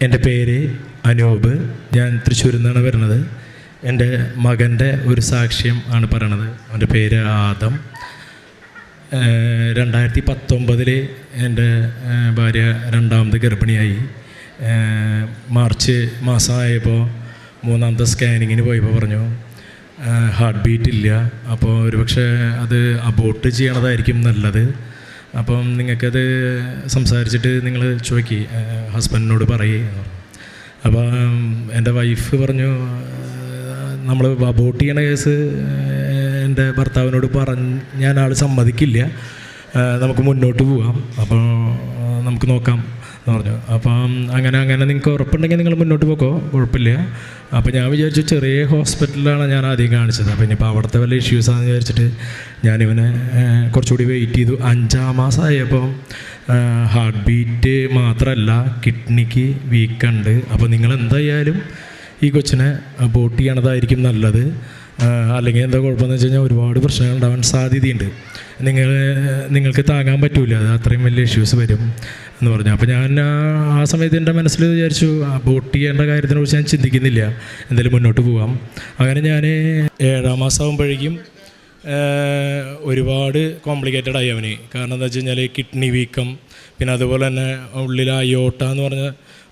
എൻ്റെ പേര് അനൂപ്. ഞാൻ തൃശ്ശൂരിൽ നിന്നാണ് വരുന്നത്. എൻ്റെ മകൻ്റെ ഒരു സാക്ഷ്യം ആണ് പറയണത്. അവൻ്റെ പേര് ആദം. 2019 എൻ്റെ ഭാര്യ രണ്ടാമത് ഗർഭിണിയായി. മാർച്ച് മാസമായപ്പോൾ മൂന്നാമത്തെ സ്കാനിങ്ങിന് പോയപ്പോൾ പറഞ്ഞു ഹാർട്ട് ബീറ്റ് ഇല്ല. അപ്പോൾ ഒരുപക്ഷെ അത് അബോർട്ട് ചെയ്യണതായിരിക്കും നല്ലത്. അപ്പം നിങ്ങൾക്കത് സംസാരിച്ചിട്ട് നിങ്ങൾ ചോദിക്കി ഹസ്ബൻഡിനോട് പറയുക. അപ്പോൾ എൻ്റെ വൈഫ് പറഞ്ഞു നമ്മൾ അബോർട്ട് ചെയ്യണ കേസ് എൻ്റെ ഭർത്താവിനോട് ഞാൻ ആൾ സമ്മതിക്കില്ല, നമുക്ക് മുന്നോട്ട് പോവാം, അപ്പോൾ നമുക്ക് നോക്കാം എന്ന് പറഞ്ഞു. അപ്പം അങ്ങനെ നിങ്ങൾക്ക് ഉറപ്പുണ്ടെങ്കിൽ നിങ്ങൾ മുന്നോട്ട് പോക്കോ, കുഴപ്പമില്ല. അപ്പോൾ ഞാൻ വിചാരിച്ചു ചെറിയ ഹോസ്പിറ്റലിലാണ് ഞാൻ ആദ്യം കാണിച്ചത്. അപ്പോൾ ഇനിയിപ്പോൾ അവിടുത്തെ വല്ല ഇഷ്യൂസാണെന്ന് വിചാരിച്ചിട്ട് ഞാനിവനെ കുറച്ചുകൂടി വെയിറ്റ് ചെയ്തു. 5-ാം മാസമായപ്പോൾ ഹാർട്ട് ബീറ്റ് മാത്രമല്ല കിഡ്നിക്ക് വീക്കുണ്ട്. അപ്പോൾ നിങ്ങൾ എന്തായാലും ഈ കൊച്ചിനെ അബോർട്ട് ചെയ്യണതായിരിക്കും നല്ലത്. അല്ലെങ്കിൽ എന്താ കുഴപ്പമെന്ന് വെച്ച് കഴിഞ്ഞാൽ ഒരുപാട് പ്രശ്നങ്ങൾ ഉണ്ടാവാൻ സാധ്യതയുണ്ട്. നിങ്ങൾക്ക് താങ്ങാൻ പറ്റില്ല, അത് അത്രയും വലിയ ഇഷ്യൂസ് വരും എന്ന് പറഞ്ഞു. അപ്പോൾ ഞാൻ ആ സമയത്ത് എൻ്റെ മനസ്സിൽ വിചാരിച്ചു അബോർട്ട് ചെയ്യേണ്ട കാര്യത്തിനെക്കുറിച്ച് ഞാൻ ചിന്തിക്കുന്നില്ല, എന്തായാലും മുന്നോട്ട് പോകാം. അങ്ങനെ ഞാൻ 7-ാം മാസമാകുമ്പോഴേക്കും ഒരുപാട് കോംപ്ലിക്കേറ്റഡ് ആയി അവന്. കാരണം എന്താ വെച്ച് കഴിഞ്ഞാൽ കിഡ്നി വീക്കം, പിന്നെ അതുപോലെ തന്നെ ഉള്ളിൽ അയോട്ട എന്ന് പറഞ്ഞ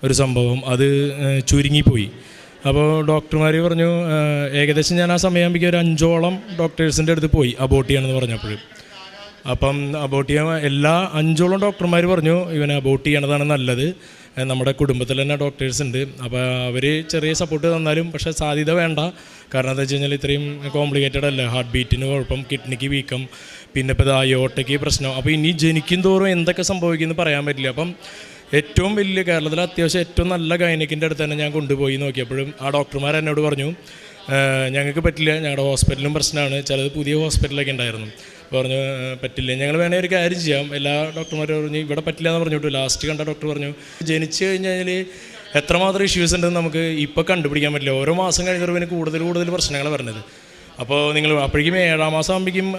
ഒരു സംഭവം അത് ചുരുങ്ങിപ്പോയി. അപ്പോൾ ഡോക്ടർമാർ പറഞ്ഞു ഏകദേശം ഞാൻ ആ സമയമാകുമ്പോഴേക്കും ഒരു 5ഓളം ഡോക്ടേഴ്സിൻ്റെ അടുത്ത് പോയി അബോർട്ട് ചെയ്യണമെന്ന് പറഞ്ഞപ്പോൾ. അപ്പം അബോർട്ട് ചെയ്യാൻ 5ഓളം ഡോക്ടർമാർ പറഞ്ഞു ഇവനെ അബോർട്ട് ചെയ്യണതാണ് നല്ലത്. നമ്മുടെ കുടുംബത്തിൽ തന്നെ ഡോക്ടേഴ്സ് ഉണ്ട്, അപ്പോൾ അവർ ചെറിയ സപ്പോർട്ട് തന്നാലും പക്ഷേ സാധ്യത വേണ്ട. കാരണം എന്താ വെച്ച് കഴിഞ്ഞാൽ ഇത്രയും കോംപ്ലിക്കേറ്റഡ് അല്ല, ഹാർട്ട് ബീറ്റിന് കുഴപ്പം, കിഡ്നിക്ക് വീക്കം, പിന്നെ ഇപ്പോൾ ഇത് അയോട്ടയ്ക്ക് പ്രശ്നം. അപ്പോൾ ഇനി ജനിക്കും തോറും എന്തൊക്കെ സംഭവിക്കുമെന്ന് പറയാൻ പറ്റില്ല. അപ്പം ഏറ്റവും വലിയ കേരളത്തിൽ അത്യാവശ്യം ഏറ്റവും നല്ല ഗൈനക്കിൻ്റെ അടുത്ത് തന്നെ ഞാൻ കൊണ്ടുപോയി നോക്കിയപ്പോഴും ആ ഡോക്ടർമാർ എന്നോട് പറഞ്ഞു ഞങ്ങൾക്ക് പറ്റില്ല, ഞങ്ങളുടെ ഹോസ്പിറ്റലും പ്രശ്നമാണ്, ചിലത് പുതിയ ഹോസ്പിറ്റലൊക്കെ ഉണ്ടായിരുന്നു. പറഞ്ഞു പറ്റില്ല, ഞങ്ങൾ വേണമെങ്കിൽ ഒരു കാര്യം ചെയ്യാം. എല്ലാ ഡോക്ടർമാരും പറഞ്ഞു ഇവിടെ പറ്റില്ല എന്ന് പറഞ്ഞിട്ടു. ലാസ്റ്റ് കണ്ട ഡോക്ടർ പറഞ്ഞു ജനിച്ചു കഴിഞ്ഞാൽ എത്രമാത്രം ഇഷ്യൂസ് ഉണ്ടെന്ന് നമുക്ക് ഇപ്പോൾ കണ്ടുപിടിക്കാൻ പറ്റില്ല, ഓരോ മാസം കഴിഞ്ഞവർക്ക് കൂടുതൽ പ്രശ്നങ്ങൾ വരുന്നത്. അപ്പോൾ നിങ്ങൾ അപ്പോഴേക്കും 7-ാം മാസം ആകുമ്പോഴേക്കും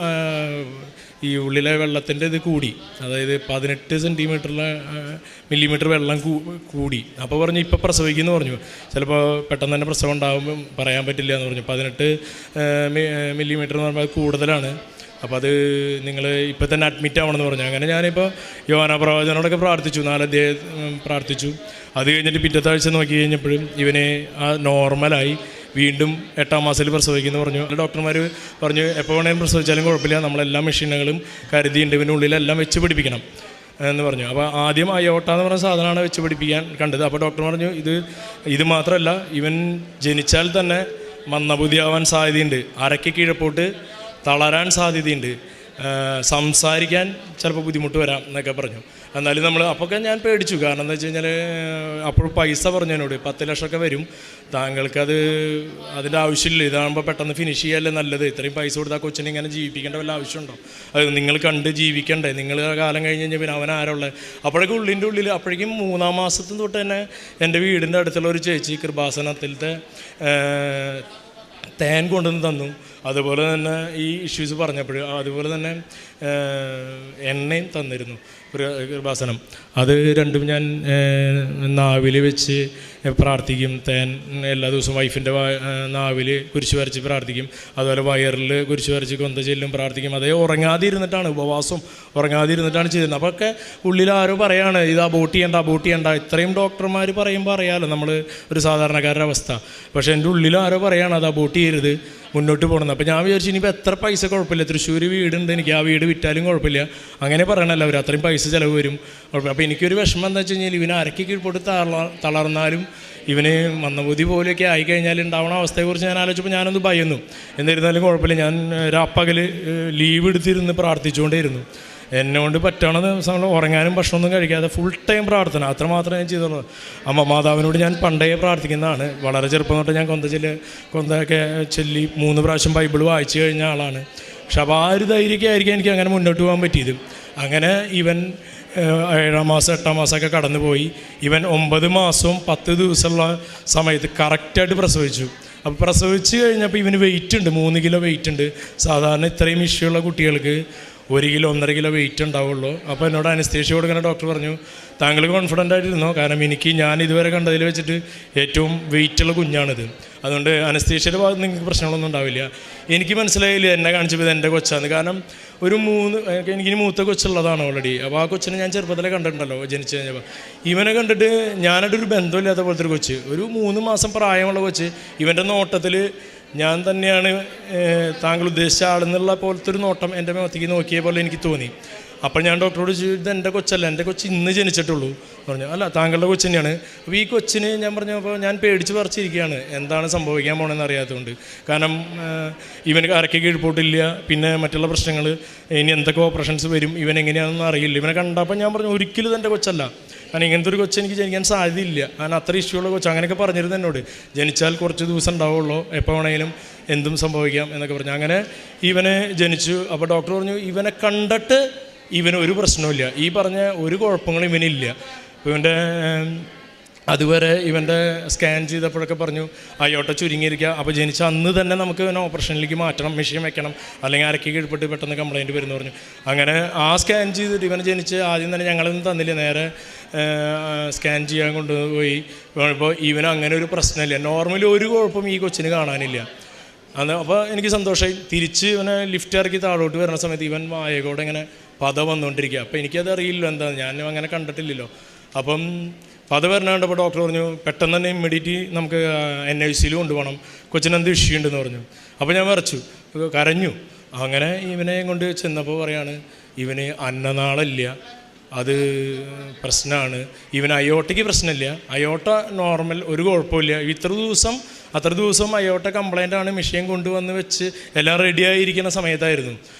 ഈ ഉള്ളിലെ വെള്ളത്തിൻ്റെ ഇത് കൂടി, അതായത് 18 മില്ലിമീറ്റർ വെള്ളം കൂടി. അപ്പോൾ പറഞ്ഞു ഇപ്പോൾ പ്രസവിക്കുമെന്ന് പറഞ്ഞു, ചിലപ്പോൾ പെട്ടെന്ന് തന്നെ പ്രസവം ഉണ്ടാകുമ്പോൾ പറയാൻ പറ്റില്ല എന്ന് പറഞ്ഞു. 18 മില്ലിമീറ്റർ എന്ന് പറയുമ്പോൾ അത് കൂടുതലാണ്. അപ്പോൾ അത് നിങ്ങൾ ഇപ്പം തന്നെ അഡ്മിറ്റ് ആവണമെന്ന് പറഞ്ഞു. അങ്ങനെ ഞാനിപ്പോൾ യോഹന്നാൻ പ്രവാചകനോടൊക്കെ പ്രാർത്ഥിച്ചു, 4 അധ്യായം പ്രാർത്ഥിച്ചു. അത് കഴിഞ്ഞിട്ട് പിറ്റത്തെ ആഴ്ച നോക്കി കഴിഞ്ഞപ്പോഴും ഇവനെ നോർമലായി. വീണ്ടും 8-ാം മാസത്തിൽ പ്രസവിക്കുമെന്ന് പറഞ്ഞു. ഡോക്ടർമാർ പറഞ്ഞു എപ്പോൾ വേണമെങ്കിലും പ്രസവിച്ചാലും കുഴപ്പമില്ല, നമ്മളെല്ലാ മെഷീനുകളും കരുതിയുണ്ട്, ഇവൻ്റെ ഉള്ളിലെല്ലാം വെച്ച് പിടിപ്പിക്കണം എന്ന് പറഞ്ഞു. അപ്പോൾ ആദ്യം അയോട്ട എന്ന് പറഞ്ഞ സാധനമാണ് വെച്ച് പിടിപ്പിക്കാൻ കണ്ടത്. അപ്പോൾ ഡോക്ടർ പറഞ്ഞു ഇത് മാത്രമല്ല, ഇവൻ ജനിച്ചാൽ തന്നെ മന്ദബുദ്ധിയാവാൻ സാധ്യതയുണ്ട്, അരയ്ക്ക് കീഴപ്പോട്ട് തളരാൻ സാധ്യതയുണ്ട്, സംസാരിക്കാൻ ചിലപ്പോൾ ബുദ്ധിമുട്ട് വരാം എന്നൊക്കെ പറഞ്ഞു. എന്നാലും നമ്മൾ അപ്പോഴൊക്കെ ഞാൻ പേടിച്ചു. കാരണം എന്താ വെച്ച് കഴിഞ്ഞാൽ അപ്പോൾ പൈസ പറഞ്ഞു എന്നോട് 10 ലക്ഷമൊക്കെ വരും, താങ്കൾക്കത് അതിൻ്റെ ആവശ്യമില്ല, ഇതാകുമ്പോൾ പെട്ടെന്ന് ഫിനിഷ് ചെയ്യാനല്ലേ നല്ലത്, ഇത്രയും പൈസ കൊടുത്താൽ കൊച്ചിനെ ഇങ്ങനെ ജീവിപ്പിക്കേണ്ട വല്ല ആവശ്യമുണ്ടോ, അത് നിങ്ങൾ കണ്ട് ജീവിക്കണ്ടേ, നിങ്ങൾ കാലം കഴിഞ്ഞ് കഴിഞ്ഞാൽ പിന്നെ അവൻ ആരുള്ളത്. അപ്പോഴേക്കും ഉള്ളിൽ അപ്പോഴേക്കും 3-ാം മാസത്തിൽ തൊട്ട് തന്നെ എൻ്റെ വീടിൻ്റെ അടുത്തുള്ള ഒരു ചേച്ചി കൃപാസനത്തിലത്തെ തേൻ കൊണ്ടുവന്ന് തന്നു. അതുപോലെ തന്നെ ഈ ഇഷ്യൂസ് പറഞ്ഞപ്പോൾ അതുപോലെ തന്നെ എണ്ണയും തന്നിരുന്നു, കൃപാസനം. അത് രണ്ടും ഞാൻ നാവിൽ വെച്ച് പ്രാർത്ഥിക്കും. തേൻ എല്ലാ ദിവസവും വൈഫിൻ്റെ നാവിൽ കുരിശ് വരച്ച് പ്രാർത്ഥിക്കും. അതുപോലെ വയറിൽ കുരിശ് വരച്ച് കൊന്ത ചെല്ലും പ്രാർത്ഥിക്കും. അതേ ഉറങ്ങാതെ ഇരുന്നിട്ടാണ്, ഉപവാസം ഉറങ്ങാതെ ഇരുന്നിട്ടാണ് ചെയ്യുന്നത്. അപ്പോൾ ഒക്കെ ഉള്ളിൽ ആരോ പറയാണ് ഇത് അബോർട്ട് ചെയ്യണ്ട. ഇത്രയും ഡോക്ടർമാർ പറയുമ്പോൾ അറിയാമല്ലോ നമ്മൾ ഒരു സാധാരണക്കാരുടെ അവസ്ഥ. പക്ഷേ എൻ്റെ ഉള്ളിൽ ആരോ പറയാണ് അത് അബോർട്ട് ചെയ്യരുത്, മുന്നോട്ട് പോകണം. അപ്പോൾ ഞാൻ വിചാരിച്ചു ഇനിയിപ്പോൾ എത്ര പൈസ കുഴപ്പമില്ല, തൃശ്ശൂർ വീടുണ്ട് എനിക്ക്, ആ വീട് വിറ്റാലും കുഴപ്പമില്ല, അങ്ങനെ പറയണല്ലോ അവർ, അത്രയും പൈസ ചിലവ് വരും. അപ്പോൾ എനിക്കൊരു വിഷമം എന്താ വെച്ച് കഴിഞ്ഞാൽ ഇവന് അരയ്ക്ക് കീഴ്പോട്ട് തളർന്നാലും ഇവന് മന്ദബുദ്ധി പോലെയൊക്കെ ആയിക്കഴിഞ്ഞാൽ ഉണ്ടാവണ അവസ്ഥയെക്കുറിച്ച് ഞാൻ ആലോചിച്ചപ്പോൾ ഞാനൊന്ന് ഭയന്നു. എന്നിരുന്നാലും കുഴപ്പമില്ല, ഞാൻ രാപ്പകൽ ലീവ് എടുത്തിരുന്ന് പ്രാർത്ഥിച്ചുകൊണ്ടേയിരുന്നു. എന്നെക്കൊണ്ട് പറ്റണ ദിവസങ്ങൾ ഉറങ്ങാനും ഭക്ഷണമൊന്നും കഴിക്കാതെ ഫുൾ ടൈം പ്രാർത്ഥന, അത്രമാത്രം ഞാൻ ചെയ്തോളൂ. മാതാവിനോട് ഞാൻ പണ്ടേ പ്രാർത്ഥിക്കുന്നതാണ്. വളരെ ചെറുപ്പം തൊട്ട് ഞാൻ കൊന്തയൊക്കെ ചൊല്ലി 3 പ്രാവശ്യം ബൈബിൾ വായിച്ചു കഴിഞ്ഞ ആളാണ്. പക്ഷെ അപ്പോൾ ആ ഒരു ധൈര്യമൊക്കെ ആയിരിക്കും എനിക്ക് അങ്ങനെ മുന്നോട്ട് പോകാൻ പറ്റിയത്. അങ്ങനെ ഇവൻ 7-ാം മാസം 8-ാം മാസമൊക്കെ കടന്നു പോയി. ഇവൻ 9 മാസവും 10 ദിവസമുള്ള സമയത്ത് കറക്റ്റായിട്ട് പ്രസവിച്ചു. അപ്പോൾ പ്രസവിച്ച് കഴിഞ്ഞപ്പോൾ ഇവന് വെയിറ്റ് ഉണ്ട്, 3 കിലോ വെയിറ്റ് ഉണ്ട്. സാധാരണ ഇത്രയും ഇഷ്യൂ ഉള്ള കുട്ടികൾക്ക് 1 കിലോ 1.5 കിലോ വെയിറ്റ് ഉണ്ടാവുള്ളൂ. അപ്പോൾ എന്നോട് അനസ്തേഷ്യ കൊടുക്കുന്ന ഡോക്ടർ പറഞ്ഞു, താങ്കൾ കോൺഫിഡൻ്റ് ആയിട്ടിരുന്നോ, കാരണം ഞാൻ ഇതുവരെ കണ്ടതിൽ വെച്ചിട്ട് ഏറ്റവും വെയിറ്റുള്ള കുഞ്ഞാണിത്, അതുകൊണ്ട് അനസ്തേഷ്യയുടെ ഭാഗത്ത് നിങ്ങൾക്ക് പ്രശ്നങ്ങളൊന്നും ഉണ്ടാവില്ല. എനിക്ക് മനസ്സിലായില്ല എന്നെ കാണിച്ചപ്പോൾ ഇത് എൻ്റെ കൊച്ചാണ്. കാരണം എനിക്ക് മൂത്ത കൊച്ചുള്ളതാണ് ഓൾറെഡി. അപ്പോൾ ആ കൊച്ചിനെ ഞാൻ ചെറുപ്പത്തിലെ കണ്ടിട്ടുണ്ടല്ലോ, ജനിച്ചു കഴിഞ്ഞപ്പോൾ. ഇവനെ കണ്ടിട്ട് ഞാനായിട്ടൊരു ബന്ധമില്ലാത്ത പോലത്തെ ഒരു കൊച്ച്, ഒരു 3 മാസം പ്രായമുള്ള കൊച്ച്. ഇവൻ്റെ നോട്ടത്തിൽ ഞാൻ തന്നെയാണ് താങ്കൾ ഉദ്ദേശിച്ച ആളെന്നുള്ള പോലത്തെ ഒരു നോട്ടം എൻ്റെ മുഖത്തേക്ക് നോക്കിയ പോലെ എനിക്ക് തോന്നി. അപ്പോൾ ഞാൻ ഡോക്ടറോട് ചോദിച്ചു, ഇത് എൻ്റെ കൊച്ചല്ല, എൻ്റെ കൊച്ച് ഇന്ന് ജനിച്ചിട്ടുള്ളൂ പറഞ്ഞു. അല്ല, താങ്കളുടെ കൊച്ച് തന്നെയാണ്. അപ്പോൾ ഈ കൊച്ചിന് ഞാൻ പറഞ്ഞപ്പോൾ ഞാൻ പേടിച്ച് പറിച്ചിരിക്കുകയാണ്, എന്താണ് സംഭവിക്കാൻ പോകണമെന്ന് അറിയാത്തതുകൊണ്ട്. കാരണം ഇവന് അരയ്ക്ക് കീഴ്പോട്ടില്ല, പിന്നെ മറ്റുള്ള പ്രശ്നങ്ങൾ, ഇനി എന്തൊക്കെ ഓപ്പറേഷൻസ് വരും, ഇവൻ എങ്ങനെയാണെന്ന് അറിയില്ല. ഇവനെ കണ്ടപ്പോൾ ഞാൻ പറഞ്ഞു, ഒരിക്കലും ഇതെൻ്റെ കൊച്ചല്ല, കാരണം ഇങ്ങനത്തെ ഒരു കൊച്ച് എനിക്ക് ജനിക്കാൻ സാധ്യതയില്ല, കാരണം അത്ര ഇഷ്ടമുള്ള കൊച്ച്. അങ്ങനെയൊക്കെ പറഞ്ഞിരുന്നു എന്നോട്. ജനിച്ചാൽ കുറച്ച് ദിവസം ഉണ്ടാവുള്ളൂ, എപ്പോൾ വേണമെങ്കിലും എന്തും സംഭവിക്കാം എന്നൊക്കെ പറഞ്ഞു. അങ്ങനെ ഇവനെ ജനിച്ചു. അപ്പോൾ ഡോക്ടർ പറഞ്ഞു, ഇവനെ കണ്ടിട്ട് ഇവന് ഒരു പ്രശ്നമില്ല, ഈ പറഞ്ഞ ഒരു കുഴപ്പങ്ങളും ഇവനില്ല. ഇവൻ്റെ അതുവരെ ഇവൻ്റെ സ്കാൻ ചെയ്തപ്പോഴൊക്കെ പറഞ്ഞു അയോട്ട ചുരുങ്ങിയിരിക്കുക. അപ്പോൾ ജനിച്ച അന്ന് തന്നെ നമുക്ക് ഇവനെ ഓപ്പറേഷനിലേക്ക് മാറ്റണം, മെഷീൻ വെക്കണം, അല്ലെങ്കിൽ അരയ്ക്ക് കീഴ്പ്പെട്ട് പെട്ടെന്ന് കംപ്ലയിൻറ്റ് വരുമെന്ന് പറഞ്ഞു. അങ്ങനെ ആ സ്കാൻ ചെയ്തിട്ട് ഇവനെ ജനിച്ച് ആദ്യം തന്നെ ഞങ്ങളൊന്നും തന്നില്ല, നേരെ സ്കാൻ ചെയ്യാൻ കൊണ്ടുപോയി. ഇപ്പോൾ ഇവന് അങ്ങനെ ഒരു പ്രശ്നമില്ല, നോർമലി ഒരു കുഴപ്പം ഈ കൊച്ചിന് കാണാനില്ല. അപ്പോൾ എനിക്ക് സന്തോഷമായി. തിരിച്ച് ഇവനെ ലിഫ്റ്റ് ഇറക്കി താഴോട്ട് വരുന്ന സമയത്ത് ഇവൻ വായകോടെ ഇങ്ങനെ പത വന്നുകൊണ്ടിരിക്കുക. അപ്പോൾ എനിക്കത് അറിയില്ലോ എന്താ, ഞാനും അങ്ങനെ കണ്ടിട്ടില്ലല്ലോ. അപ്പം പത വരണുണ്ടപ്പോൾ ഡോക്ടർ പറഞ്ഞു, പെട്ടെന്ന് തന്നെ ഇമ്മീഡിയറ്റ് നമുക്ക് NICU കൊണ്ടുപോകണം, കൊച്ചിനെന്ത് ഇഷ്യൂ ഉണ്ടെന്ന് പറഞ്ഞു. അപ്പോൾ ഞാൻ കരഞ്ഞു. അങ്ങനെ ഇവനെ കൊണ്ട് ചെന്നപ്പോൾ പറയാണ്, ഇവന് അന്നനാളമില്ല, അത് പ്രശ്നമാണ്. ഇവന് അയോട്ടയ്ക്ക് പ്രശ്നമില്ല, അയോട്ട നോർമൽ, ഒരു കുഴപ്പമില്ല. അത്ര ദിവസം അയോട്ട കംപ്ലൈൻ്റ് ആണ്, മെഷീൻ കൊണ്ടുവന്ന് വെച്ച് എല്ലാം റെഡിയായിരിക്കുന്ന സമയത്തായിരുന്നു.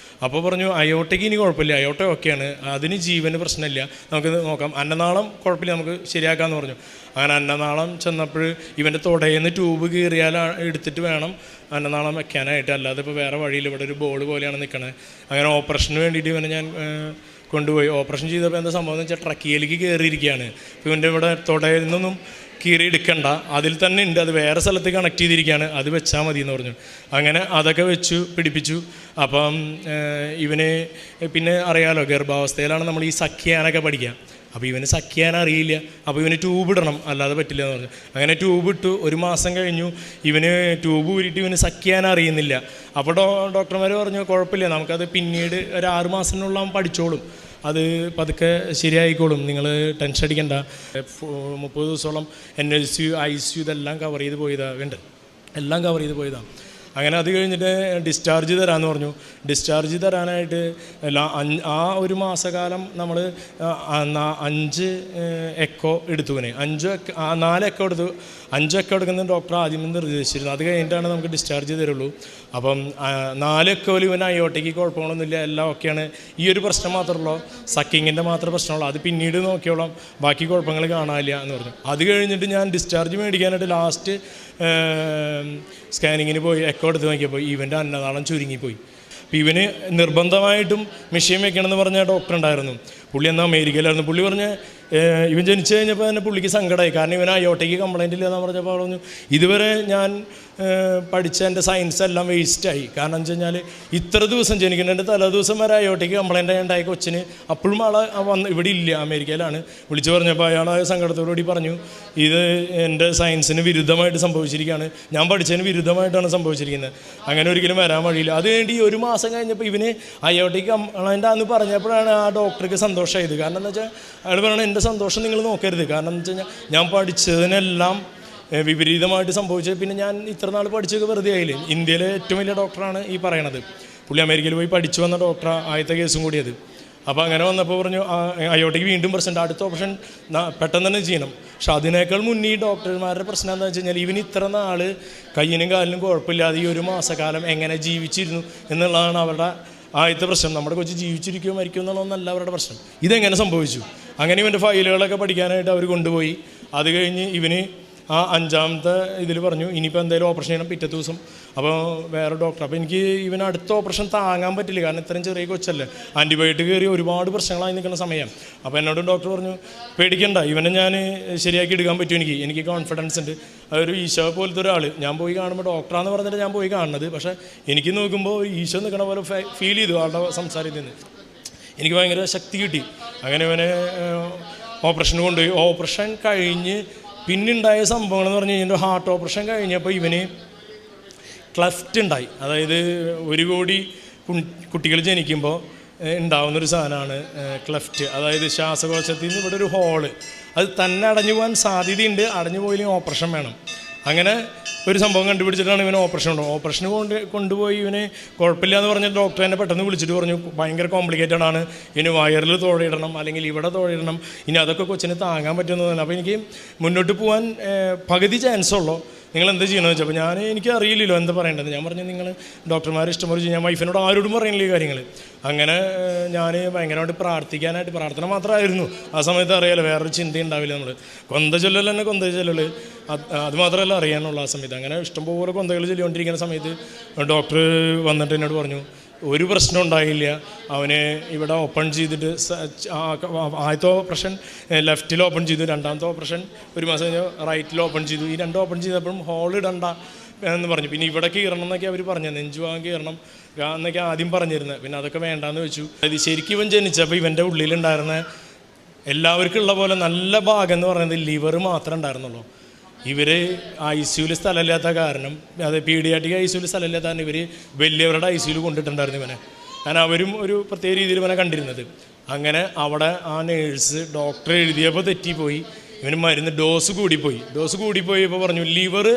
അപ്പോൾ പറഞ്ഞു, അയോട്ടയ്ക്ക് ഇനി കുഴപ്പമില്ല, അയോട്ട ഓക്കെയാണ്, അതിന് ജീവന് പ്രശ്നമില്ല, നമുക്ക് നോക്കാം, അന്നനാളം കുഴപ്പമില്ല, നമുക്ക് ശരിയാക്കാമെന്ന് പറഞ്ഞു. അങ്ങനെ അന്നനാളം ചെന്നപ്പോൾ ഇവൻ്റെ തുടയിൽ നിന്ന് ട്യൂബ് കീറിയാൽ എടുത്തിട്ട് വേണം അന്നനാളം വെക്കാനായിട്ട്, അല്ലാതെ ഇപ്പോൾ വേറെ വഴിയിൽ ഇവിടെ ഒരു ബോൾ പോലെയാണ് നിൽക്കണത്. അങ്ങനെ ഓപ്പറേഷന് വേണ്ടിയിട്ട് ഇവനെ ഞാൻ കൊണ്ടുപോയി. ഓപ്പറേഷൻ ചെയ്തപ്പോൾ എന്താ സംഭവം എന്ന് വെച്ചാൽ ട്രക്കിയിലേക്ക് കയറിയിരിക്കുകയാണ്. ഇപ്പോൾ ഇവൻ്റെ ഇവിടെ തുടയിൽ നിന്നൊന്നും കീറി എടുക്കണ്ട, അതിൽ തന്നെ ഉണ്ട്, അത് വേറെ സ്ഥലത്ത് കണക്ട് ചെയ്തിരിക്കുകയാണ്, അത് വെച്ചാൽ മതി എന്ന് പറഞ്ഞു. അങ്ങനെ അതൊക്കെ പിടിപ്പിച്ചു. അപ്പം ഇവന് പിന്നെ അറിയാമല്ലോ, ഗർഭാവസ്ഥയിലാണ് നമ്മൾ ഈ സഖ്യാനൊക്കെ പഠിക്കുക. അപ്പോൾ ഇവന് സഖ്യാൻ അറിയില്ല, അപ്പോൾ ഇവന് ട്യൂബ് ഇടണം, അല്ലാതെ പറ്റില്ല എന്ന് പറഞ്ഞു. അങ്ങനെ ട്യൂബ് ഇട്ടു. 1 മാസം കഴിഞ്ഞു, ഇവന് ട്യൂബ് ഊരിയിട്ട് ഇവന് സഖ്യാൻ അറിയുന്നില്ല. അപ്പോൾ ഡോക്ടർമാർ പറഞ്ഞു, കുഴപ്പമില്ല, നമുക്കത് പിന്നീട് ഒരു 6 മാസത്തിനുള്ള അവൻ പഠിച്ചോളും, അത് പതുക്കെ ശരിയായിക്കോളും, നിങ്ങൾ ടെൻഷൻ അടിക്കണ്ട. 30 ദിവസത്തോളം NICU ICU ഇതെല്ലാം കവർ ചെയ്ത് പോയതാണ്, എല്ലാം കവർ ചെയ്ത് പോയതാണ്. അങ്ങനെ അത് കഴിഞ്ഞിട്ട് ഡിസ്ചാർജ് തരാമെന്ന് പറഞ്ഞു. ഡിസ്ചാർജ് തരാനായിട്ട് ആ 1 മാസക്കാലം നമ്മൾ 5 എക്കോ എടുത്തുവിനെ, 4 എക്കോ എടുത്തു. 5 എക്കോ എടുക്കുന്ന ഡോക്ടർ ആദ്യം നിർദ്ദേശിച്ചിരുന്നു. അത് കഴിഞ്ഞിട്ടാണ് നമുക്ക് ഡിസ്ചാർജ് തരുള്ളൂ. അപ്പം 4 എക്കോയിൽ ഇവൻ അയോട്ടയ്ക്ക് കുഴപ്പങ്ങളൊന്നുമില്ല, എല്ലാം ഓക്കെയാണ്. ഈ ഒരു പ്രശ്നം മാത്രമല്ലോ, സക്കിങ്ങിൻ്റെ മാത്രം പ്രശ്നമുള്ളൂ, അത് പിന്നീട് നോക്കിയോളാം, ബാക്കി കുഴപ്പങ്ങൾ കാണാനില്ല എന്ന് പറഞ്ഞു. അത് കഴിഞ്ഞിട്ട് ഞാൻ ഡിസ്ചാർജ് മേടിക്കാനായിട്ട് ലാസ്റ്റ് സ്കാനിങ്ങിന് പോയി എക്കോ എടുത്ത് നോക്കിയപ്പോൾ ഇവൻ്റെ അന്നനാളം ചുരുങ്ങിപ്പോയി. അപ്പോൾ ഇവന് നിർബന്ധമായിട്ടും മെഷീൻ വെക്കണമെന്ന് പറഞ്ഞ ഡോക്ടർ ഉണ്ടായിരുന്നു. പുള്ളി എന്നാൽ അമേരിക്കയിലായിരുന്നു. പുള്ളി പറഞ്ഞ് ഇവൻ ജനിച്ചു കഴിഞ്ഞപ്പോൾ തന്നെ പുള്ളിക്ക് സങ്കടമായി, കാരണം ഇവൻ അയോട്ടയ്ക്ക് കംപ്ലൈൻ്റ് ഇല്ല എന്ന് പറഞ്ഞപ്പോൾ പറഞ്ഞു, ഇതുവരെ ഞാൻ പഠിച്ച എൻ്റെ സയൻസ് എല്ലാം വേസ്റ്റായി. കാരണം എന്ന് വെച്ച് കഴിഞ്ഞാൽ ഇത്ര ദിവസം ജനിക്കുന്നതിൻ്റെ തലേ ദിവസം വരെ അയോട്ടയ്ക്ക് കംപ്ലൈൻ്റ് ഉണ്ടായ കൊച്ചിന് അപ്പോഴും ഇവിടെ ഇല്ല, അമേരിക്കയിലാണ്. വിളിച്ചു പറഞ്ഞപ്പോൾ അയാൾ സങ്കടത്തോടുകൂടി പറഞ്ഞു, ഇത് എൻ്റെ സയൻസിന് വിരുദ്ധമായിട്ട് സംഭവിച്ചിരിക്കുകയാണ്, ഞാൻ പഠിച്ചതിന് വിരുദ്ധമായിട്ടാണ് സംഭവിച്ചിരിക്കുന്നത്, അങ്ങനെ ഒരിക്കലും വരാൻ വഴിയില്ല. അത് വേണ്ടി 1 മാസം കഴിഞ്ഞപ്പോൾ ഇവന് അയോട്ടയ്ക്ക് കംപ്ലൈൻ്റ് ആണെന്ന് പറഞ്ഞപ്പോഴാണ് ആ ഡോക്ടർക്ക് സന്തോഷമായത്. കാരണം എന്താ വെച്ചാൽ അയാൾ പറയണത്, എൻ്റെ സന്തോഷം നിങ്ങൾ നോക്കരുത്, കാരണം എന്ന് വെച്ച് കഴിഞ്ഞാൽ ഞാൻ പഠിച്ചതിനെല്ലാം വിപരീതമായിട്ട് സംഭവിച്ചത്, പിന്നെ ഞാൻ ഇത്ര നാൾ പഠിച്ചൊക്കെ വെറുതെ ആയില്ലേ. ഇന്ത്യയിലെ ഏറ്റവും വലിയ ഡോക്ടറാണ് ഈ പറയണത്. പുള്ളി അമേരിക്കയിൽ പോയി പഠിച്ചു വന്ന ഡോക്ടറാണ്, ആദ്യത്തെ കേസും കൂടി അത്. അപ്പോൾ അങ്ങനെ വന്നപ്പോൾ പറഞ്ഞു, അയോട്ടയ്ക്ക് വീണ്ടും പ്രശ്നമുണ്ട്, അടുത്ത ഓപ്പറേഷൻ പെട്ടെന്ന് തന്നെ ചെയ്യണം. പക്ഷെ അതിനേക്കാൾ മുന്നേ ഈ ഡോക്ടർമാരുടെ പ്രശ്നം എന്താണെന്ന് വെച്ച് കഴിഞ്ഞാൽ, ഇവന് ഇത്ര നാൾ കയ്യിനും കാലിനും കുഴപ്പമില്ലാതെ ഈ 1 മാസക്കാലം എങ്ങനെ ജീവിച്ചിരുന്നു എന്നുള്ളതാണ് അവരുടെ ആദ്യത്തെ പ്രശ്നം. നമ്മുടെ കൊച്ചു ജീവിച്ചിരിക്കുമോ മരിക്കുമോ എന്നുള്ളതൊന്നല്ല അവരുടെ പ്രശ്നം, ഇതെങ്ങനെ സംഭവിച്ചു. അങ്ങനെ ഇവൻ്റെ ഫയലുകളൊക്കെ പഠിക്കാനായിട്ട് അവർ കൊണ്ടുപോയി. അത് കഴിഞ്ഞ് ഇവന് ആ 5ാമത്തെ ഇതിൽ പറഞ്ഞു ഇനിയിപ്പോൾ എന്തായാലും ഓപ്പറേഷൻ ചെയ്യണം പിറ്റേ ദിവസം. അപ്പോൾ വേറെ ഡോക്ടർ, അപ്പോൾ എനിക്ക് ഇവൻ അടുത്ത ഓപ്പറേഷൻ താങ്ങാൻ പറ്റില്ല, കാരണം ഇത്രയും ചെറിയ കൊച്ചല്ലേ, ആൻറ്റിബയോട്ടിക് കയറി ഒരുപാട് പ്രശ്നങ്ങളായി നിൽക്കുന്ന സമയം. അപ്പോൾ എന്നോട് ഡോക്ടർ പറഞ്ഞു പേടിക്കണ്ട, ഇവനെ ഞാൻ ശരിയാക്കി എടുക്കാൻ പറ്റും, എനിക്ക് കോൺഫിഡൻസ് ഉണ്ട്. അതൊരു ഈശോ പോലത്തെ ഒരാൾ, ഞാൻ പോയി കാണുമ്പോൾ ഡോക്ടറാന്ന് പറഞ്ഞിട്ട് ഞാൻ പോയി കാണുന്നത്, പക്ഷേ എനിക്ക് നോക്കുമ്പോൾ ഈശോ നിൽക്കണ പോലെ ഫീൽ ചെയ്തു ആളുടെ സംസാരത്തിൽ നിന്ന്. എനിക്ക് ഭയങ്കര ശക്തി കിട്ടി. അങ്ങനെ ഇവനെ ഓപ്പറേഷന് കൊണ്ടുപോയി. ഓപ്പറേഷൻ കഴിഞ്ഞ് പിന്നുണ്ടായ സംഭവങ്ങളെന്ന് പറഞ്ഞു കഴിഞ്ഞാൽ ഹാർട്ട് ഓപ്പറേഷൻ കഴിഞ്ഞപ്പോൾ ഇവന് ക്ലഫ്റ്റ് ഉണ്ടായി. അതായത് 1 കോടി കുട്ടികൾ ജനിക്കുമ്പോൾ ഉണ്ടാവുന്നൊരു സാധനമാണ് ക്ലഫ്റ്റ്. അതായത് ശ്വാസകോശത്തിൽ നിന്ന് ഇവിടെ ഒരു ഹോള്, അത് തന്നെ അടഞ്ഞു പോകാൻ സാധ്യതയുണ്ട്, അടഞ്ഞു പോയില്ലെങ്കിൽ ഓപ്പറേഷൻ വേണം. അങ്ങനെ ഒരു സംഭവം കണ്ടുപിടിച്ചിട്ടാണ് ഇവന് ഓപ്പറേഷന് കൊണ്ടുപോയി. ഇവന് കുഴപ്പമില്ല എന്ന് പറഞ്ഞ ഡോക്ടർ എന്നെ പെട്ടെന്ന് വിളിച്ചിട്ട് പറഞ്ഞു ഭയങ്കര കോംപ്ലിക്കേറ്റഡ് ആണ്, ഇനി വയറിൽ തുഴയിടണം അല്ലെങ്കിൽ ഇവിടെ തുഴയിടണം, ഇനി അതൊക്കെ കൊച്ചിന് താങ്ങാൻ പറ്റുന്നതല്ല. അപ്പോൾ എനിക്ക് മുന്നോട്ട് പോകാൻ പകുതി ചാൻസ് ഉള്ളൂ, നിങ്ങൾ എന്ത് ചെയ്യണമെന്ന് വെച്ചപ്പോൾ എനിക്ക് അറിയില്ലല്ലോ എന്താ പറയേണ്ടത്. ഞാൻ പറഞ്ഞു നിങ്ങൾ ഡോക്ടർമാർ ഇഷ്ടംപോലെ ചെയ്യും, ഞാൻ വൈഫിനോട് ആരോടും പറയുന്നില്ല ഈ കാര്യങ്ങൾ. അങ്ങനെ ഞാൻ ഭയങ്കരമായിട്ട് പ്രാർത്ഥന മാത്രമായിരുന്നു ആ സമയത്ത്. അറിയാലോ, വേറൊരു ചിന്ത ഉണ്ടാവില്ല. നമ്മൾ കൊന്ത ചൊല്ലൽ തന്നെ കൊന്ത ചൊല്ലൽ, അത് മാത്രമല്ല അറിയാനുള്ള ആ സമയത്ത്. അങ്ങനെ ഇഷ്ടംപോലെ കൊന്തകൾ ചൊല്ലിക്കൊണ്ടിരിക്കുന്ന സമയത്ത് ഡോക്ടർ വന്നിട്ട് എന്നോട് പറഞ്ഞു ഒരു പ്രശ്നം ഉണ്ടായില്ല, അവനെ ഇവിടെ ഓപ്പൺ ചെയ്തിട്ട് ആദ്യത്തെ ഓപ്പറേഷൻ ലെഫ്റ്റിൽ ഓപ്പൺ ചെയ്തു, 2ാമത്തെ ഓപ്പറേഷൻ 1 മാസം കഴിഞ്ഞ് റൈറ്റിൽ ഓപ്പൺ ചെയ്തു. ഈ 2 ഓപ്പൺ ചെയ്തപ്പോഴും ഹോൾ ഇടണ്ട എന്ന് പറഞ്ഞു. പിന്നെ ഇവിടെ കീറണം എന്നൊക്കെ അവർ പറഞ്ഞു, നെഞ്ചുഭാഗം കീറണം എന്നൊക്കെ ആദ്യം പറഞ്ഞിരുന്നത്. പിന്നെ അതൊക്കെ വേണ്ടാന്ന് വെച്ചു. അത് ശരിക്കും ഇവൻ ജനിച്ചപ്പോൾ ഇവൻ്റെ ഉള്ളിലുണ്ടായിരുന്ന എല്ലാവർക്കും ഉള്ള പോലെ നല്ല ഭാഗം എന്ന് പറയുന്നത് ലിവർ മാത്രമേ ഉണ്ടായിരുന്നുള്ളൂ. ഇവർ ICUവിൽ സ്ഥലമില്ലാത്ത കാരണം, അത് പീഡിയാട്രിക് ICUവിൽ സ്ഥലമില്ലാത്ത കാരണം ഇവർ വലിയവരുടെ ICUവിൽ കൊണ്ടിട്ടുണ്ടായിരുന്നു ഇവനെ. കാരണം അവരും ഒരു പ്രത്യേക രീതിയിൽ ഇവനെ കണ്ടിരുന്നത്. അങ്ങനെ അവിടെ ആ നേഴ്സ് ഡോക്ടർ എഴുതിയപ്പോൾ തെറ്റിപ്പോയി, ഇവന് മരുന്ന് ഡോസ് കൂടിപ്പോയപ്പോൾ പറഞ്ഞു ലിവർ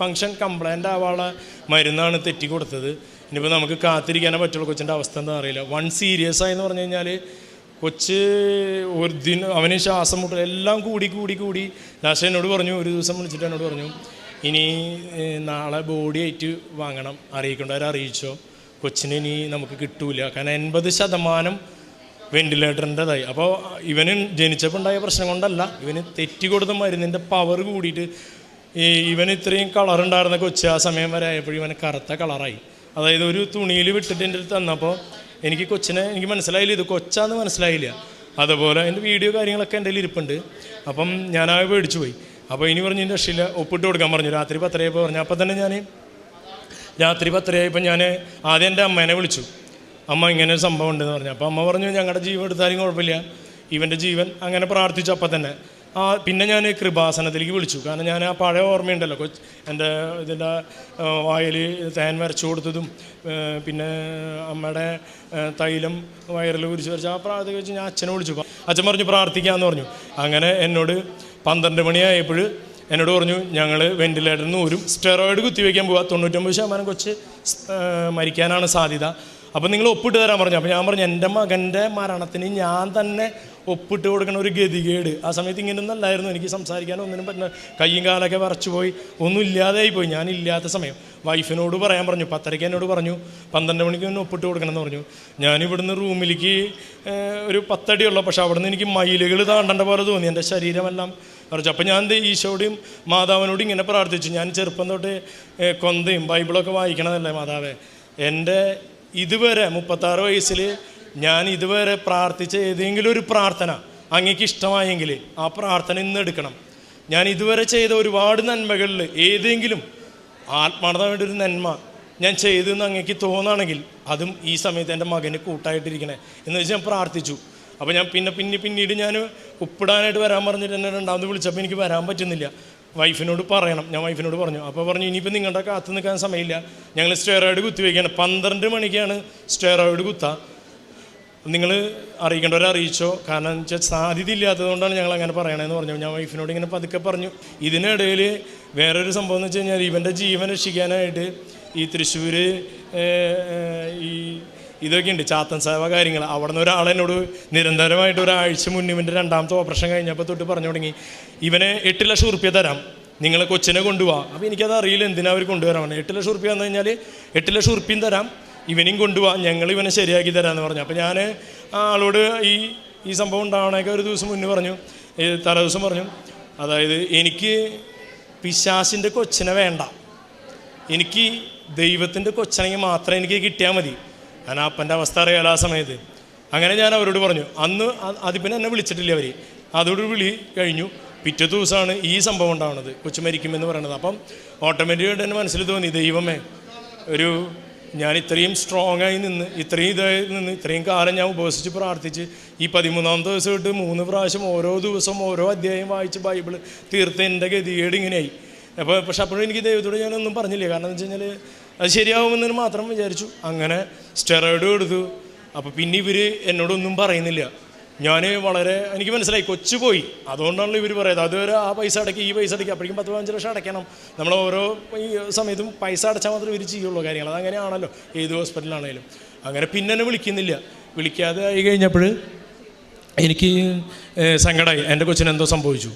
ഫങ്ഷൻ കംപ്ലൈൻ്റ് ആവാനുള്ള മരുന്നാണ് തെറ്റി കൊടുത്തത്, ഇനിയിപ്പോൾ നമുക്ക് കാത്തിരിക്കാനേ പറ്റുള്ളൂ, കൊച്ചിൻ്റെ അവസ്ഥ എന്താ അറിയില്ല. സീരിയസ് ആയെന്ന് പറഞ്ഞു കഴിഞ്ഞാൽ കൊച്ച് ഒരു ദിനം അവന് ശ്വാസം മുട്ടൽ എല്ലാം കൂടി ലാസ്റ്റ് എന്നോട് പറഞ്ഞു, ഒരു ദിവസം വിളിച്ചിട്ട് എന്നോട് പറഞ്ഞു ഇനി നാളെ ബോഡി ആയിട്ട് വാങ്ങണം, അറിയിക്കേണ്ടവരെ അറിയിച്ചോ, കൊച്ചിന് ഇനി നമുക്ക് കിട്ടൂല, കാരണം 80% വെൻറ്റിലേറ്ററിൻ്റെതായി. അപ്പോൾ ഇവന് ജനിച്ചപ്പോൾ ഉണ്ടായ പ്രശ്നം കൊണ്ടല്ല, ഇവന് തെറ്റി കൊടുത്ത മരുന്നിൻ്റെ പവർ കൂടിയിട്ട് ഇവന് ഇത്രയും കളറുണ്ടായിരുന്ന കൊച്ച് ആ സമയം വരെ ആയപ്പോഴും ഇവന് കറുത്ത കളറായി. അതായത് ഒരു തുണിയിൽ വിട്ടിട്ട് എൻ്റെ അടുത്ത് തന്നപ്പോൾ എനിക്ക് മനസ്സിലായില്ല, ഇത് കൊച്ചാന്ന് മനസ്സിലായില്ല. അതുപോലെ എൻ്റെ വീഡിയോ കാര്യങ്ങളൊക്കെ എൻ്റെ കയ്യിൽ ഇരിപ്പുണ്ട്. അപ്പം ഞാൻ പേടിച്ചു പോയി. അപ്പോൾ ഇനി പറഞ്ഞു എൻ്റെ രക്ഷയില്ല, ഒപ്പിട്ട് കൊടുക്കാൻ പറഞ്ഞു. രാത്രി 10 പറഞ്ഞു. അപ്പം തന്നെ ഞാൻ രാത്രി 10 ഞാൻ ആദ്യം എൻ്റെ അമ്മേനെ വിളിച്ചു, അമ്മ ഇങ്ങനെ ഒരു സംഭവം ഉണ്ടെന്ന് പറഞ്ഞു. അപ്പോൾ അമ്മ പറഞ്ഞു ഞങ്ങളുടെ ജീവൻ എടുത്താലും കുഴപ്പമില്ല, ഇവൻ്റെ ജീവൻ. അങ്ങനെ പ്രാർത്ഥിച്ചു. അപ്പം തന്നെ പിന്നെ ഞാൻ കൃപാസനത്തിലേക്ക് വിളിച്ചു. കാരണം ഞാൻ ആ പഴയ ഓർമ്മയുണ്ടല്ലോ, എൻ്റെ ഇതിൻ്റെ വായിൽ തേൻ വരച്ചു കൊടുത്തതും പിന്നെ അമ്മയുടെ തൈലം വയറിൽ കുരിച്ച് വരച്ച് ആ പ്രാർത്ഥന വെച്ച് ഞാൻ അച്ഛനെ വിളിച്ചു. അച്ഛൻ പറഞ്ഞു പ്രാർത്ഥിക്കാമെന്ന് പറഞ്ഞു. അങ്ങനെ എന്നോട് 12 മണിയായപ്പോൾ എന്നോട് പറഞ്ഞു ഞങ്ങൾ വെൻറ്റിലേറ്ററിൽ നിന്ന് ഒരു സ്റ്റെറോയിഡ് കുത്തിവെക്കാൻ പോവുക, 99% കൊച്ച് മരിക്കാനാണ് സാധ്യത, അപ്പം നിങ്ങൾ ഒപ്പിട്ട് തരാൻ പറഞ്ഞു. അപ്പോൾ ഞാൻ പറഞ്ഞു എൻ്റെ മകൻ്റെ മരണത്തിന് ഞാൻ തന്നെ ഒപ്പിട്ട് കൊടുക്കണ ഒരു ഗതികേട്. ആ സമയത്ത് ഇങ്ങനെയൊന്നും അല്ലായിരുന്നു, എനിക്ക് സംസാരിക്കാനോ ഒന്നിനും പറ്റുന്ന, കയ്യും കാലൊക്കെ വരച്ചു പോയി, ഒന്നും ഇല്ലാതെയായി പോയി. ഞാനില്ലാത്ത സമയം വൈഫിനോട് പറയാൻ പറഞ്ഞു. 10:30 എന്നോട് പറഞ്ഞു 12 മണിക്ക് ഒന്ന് ഒപ്പിട്ട് കൊടുക്കണം എന്ന് പറഞ്ഞു. ഞാനിവിടുന്ന് റൂമിലേക്ക് ഒരു 10 അടിയുള്ളൂ, പക്ഷെ അവിടുന്ന് എനിക്ക് മയിലുകൾ താണ്ടേണ്ട പോലെ തോന്നി, എൻ്റെ ശരീരമെല്ലാം പറഞ്ഞു. അപ്പോൾ ഞാൻ ഈശോയോടും മാതാവിനോടും ഇങ്ങനെ പ്രാർത്ഥിച്ചു. ഞാൻ ചെറുപ്പം തൊട്ട് കൊന്തയും ബൈബിളൊക്കെ വായിക്കണതല്ലേ മാതാവേ, എൻ്റെ ഇതുവരെ 36 വയസ്സിൽ ഞാൻ ഇതുവരെ പ്രാർത്ഥിച്ച ഏതെങ്കിലും ഒരു പ്രാർത്ഥന അങ്ങേക്ക് ഇഷ്ടമായെങ്കിൽ ആ പ്രാർത്ഥന ഇന്ന് എടുക്കണം. ഞാൻ ഇതുവരെ ചെയ്ത ഒരുപാട് നന്മകളിൽ ഏതെങ്കിലും ആത്മാർത്ഥമായിട്ടൊരു നന്മ ഞാൻ ചെയ്തെന്ന് അങ്ങേക്ക് തോന്നുകയാണെങ്കിൽ അതും ഈ സമയത്ത് എൻ്റെ മകന് കൂട്ടായിട്ടിരിക്കണേ എന്ന് വെച്ച് ഞാൻ പ്രാർത്ഥിച്ചു. അപ്പോൾ ഞാൻ പിന്നീട് ഞാൻ ഉപ്പിടാനായിട്ട് വരാൻ പറഞ്ഞിട്ട് എന്നെ 2ാമത് വിളിച്ചപ്പോൾ എനിക്ക് വരാൻ പറ്റുന്നില്ല. വൈഫിനോട് പറയണം, ഞാൻ വൈഫിനോട് പറഞ്ഞു. അപ്പോൾ പറഞ്ഞു ഇനിയിപ്പോൾ നിങ്ങളുടെ കാത്തു നിൽക്കാൻ സമയമില്ല, ഞങ്ങൾ സ്റ്റെറോയിഡ് കുത്തിവെക്കുകയാണ്, 12 മണിക്കാണ് സ്റ്റെറോയിഡ് കുത്തുക, നിങ്ങൾ അറിയിക്കേണ്ടവരെ അറിയിച്ചോ, കാരണം വെച്ചാൽ സാധ്യത ഇല്ലാത്തതുകൊണ്ടാണ് ഞങ്ങൾ അങ്ങനെ പറയണതെന്ന് പറഞ്ഞു. ഞാൻ വൈഫിനോട് ഇങ്ങനെ പതുക്കെ പറഞ്ഞു. ഇതിനിടയിൽ വേറൊരു സംഭവം എന്ന് വെച്ച് കഴിഞ്ഞാൽ ഇവൻ്റെ ജീവൻ രക്ഷിക്കാനായിട്ട് ഈ തൃശ്ശൂർ ഈ ഇതൊക്കെ ഉണ്ട്, ചാത്തൻ സേവ കാര്യങ്ങൾ, അവിടെ നിന്ന് ഒരാളെന്നോട് നിരന്തരമായിട്ട് ഒരാഴ്ച മുന്നേ ഇവൻ്റെ 2ാമത്തെ ഓപ്പറേഷൻ കഴിഞ്ഞപ്പോൾ തൊട്ട് പറഞ്ഞു തുടങ്ങി ഇവനെ 8 ലക്ഷം ഉറുപ്പ്യ തരാം, നിങ്ങൾ കൊച്ചിനെ കൊണ്ടുപോകാം. അപ്പോൾ എനിക്കത് അറിയില്ല എന്തിനാ അവർ കൊണ്ടുവരാൻ. 8 ലക്ഷം ഉറുപ്പ്യ വന്നു കഴിഞ്ഞാൽ 8 ലക്ഷം ഉറുപ്പ്യം തരാം, ഇവനെയും കൊണ്ടുപോകാം, ഞങ്ങൾ ഇവനെ ശരിയാക്കി തരാമെന്ന് പറഞ്ഞു. അപ്പോൾ ഞാൻ ആളോട് ഈ സംഭവം ഉണ്ടാവണേക്കെ ഒരു ദിവസം മുന്നേ പറഞ്ഞു, തലേ ദിവസം പറഞ്ഞു. അതായത് എനിക്ക് പിശാസിൻ്റെ കൊച്ചിനെ വേണ്ട, എനിക്ക് ദൈവത്തിൻ്റെ കൊച്ചനെങ്കിൽ മാത്രം എനിക്ക് കിട്ടിയാൽ മതി. ഞാൻ അപ്പൻ്റെ അവസ്ഥ അറിയാലോ ആ സമയത്ത്. അങ്ങനെ ഞാൻ അവരോട് പറഞ്ഞു. അന്ന് അതിപ്പിന്നെ എന്നെ വിളിച്ചിട്ടില്ല അവർ. അതോട് വിളി കഴിഞ്ഞു. പിറ്റേ ദിവസമാണ് ഈ സംഭവം ഉണ്ടാവുന്നത്, കൊച്ചു മരിക്കുമെന്ന് പറയുന്നത്. അപ്പം ഓട്ടോമാറ്റിക്കായിട്ട് എൻ്റെ മനസ്സിൽ തോന്നി, ദൈവമേ, ഞാൻ ഇത്രയും സ്ട്രോങ് ആയി നിന്ന്, ഇത്രയും ഇതായി നിന്ന്, ഇത്രയും കാലം ഞാൻ ഉപവസിച്ച് പ്രാർത്ഥിച്ച് ഈ 13-ാമത്തെ ദിവസം തൊട്ട് 3 പ്രാവശ്യം ഓരോ ദിവസം ഓരോ അധ്യായം വായിച്ച് ബൈബിൾ തീർത്ത് എൻ്റെ ഗതികേട് ഇങ്ങനെയായി. പക്ഷെ അപ്പോഴും എനിക്ക് ദൈവത്തോട് ഞാനൊന്നും പറഞ്ഞില്ല. കാരണം എന്ന് വെച്ച് കഴിഞ്ഞാൽ അത് ശരിയാവുമെന്ന് മാത്രം വിചാരിച്ചു. അങ്ങനെ സ്റ്റെറോയിഡ് കൊടുത്തു. അപ്പോൾ പിന്നെ ഇവർ എന്നോടൊന്നും പറയുന്നില്ല. ഞാൻ എനിക്ക് മനസ്സിലായി കൊച്ചു പോയി. അതുകൊണ്ടാണല്ലോ ഇവർ പറയുന്നത് അതുവരെ ആ പൈസ അടയ്ക്കുക ഈ പൈസ അടയ്ക്കുക, അപ്പോഴേക്കും 10-15 ലക്ഷം അടയ്ക്കണം. നമ്മൾ ഓരോ ഈ സമയത്തും പൈസ അടച്ചാൽ മാത്രമേ ഇവർ ചെയ്യുള്ളൂ കാര്യങ്ങൾ. അതങ്ങനെയാണല്ലോ ഏത് ഹോസ്പിറ്റലാണെങ്കിലും. അങ്ങനെ പിന്നെ എന്നെ വിളിക്കുന്നില്ല. വിളിക്കാതെ ആയി കഴിഞ്ഞപ്പോൾ എനിക്ക് സങ്കടമായി. എൻ്റെ കൊച്ചിന് എന്തോ സംഭവിച്ചു.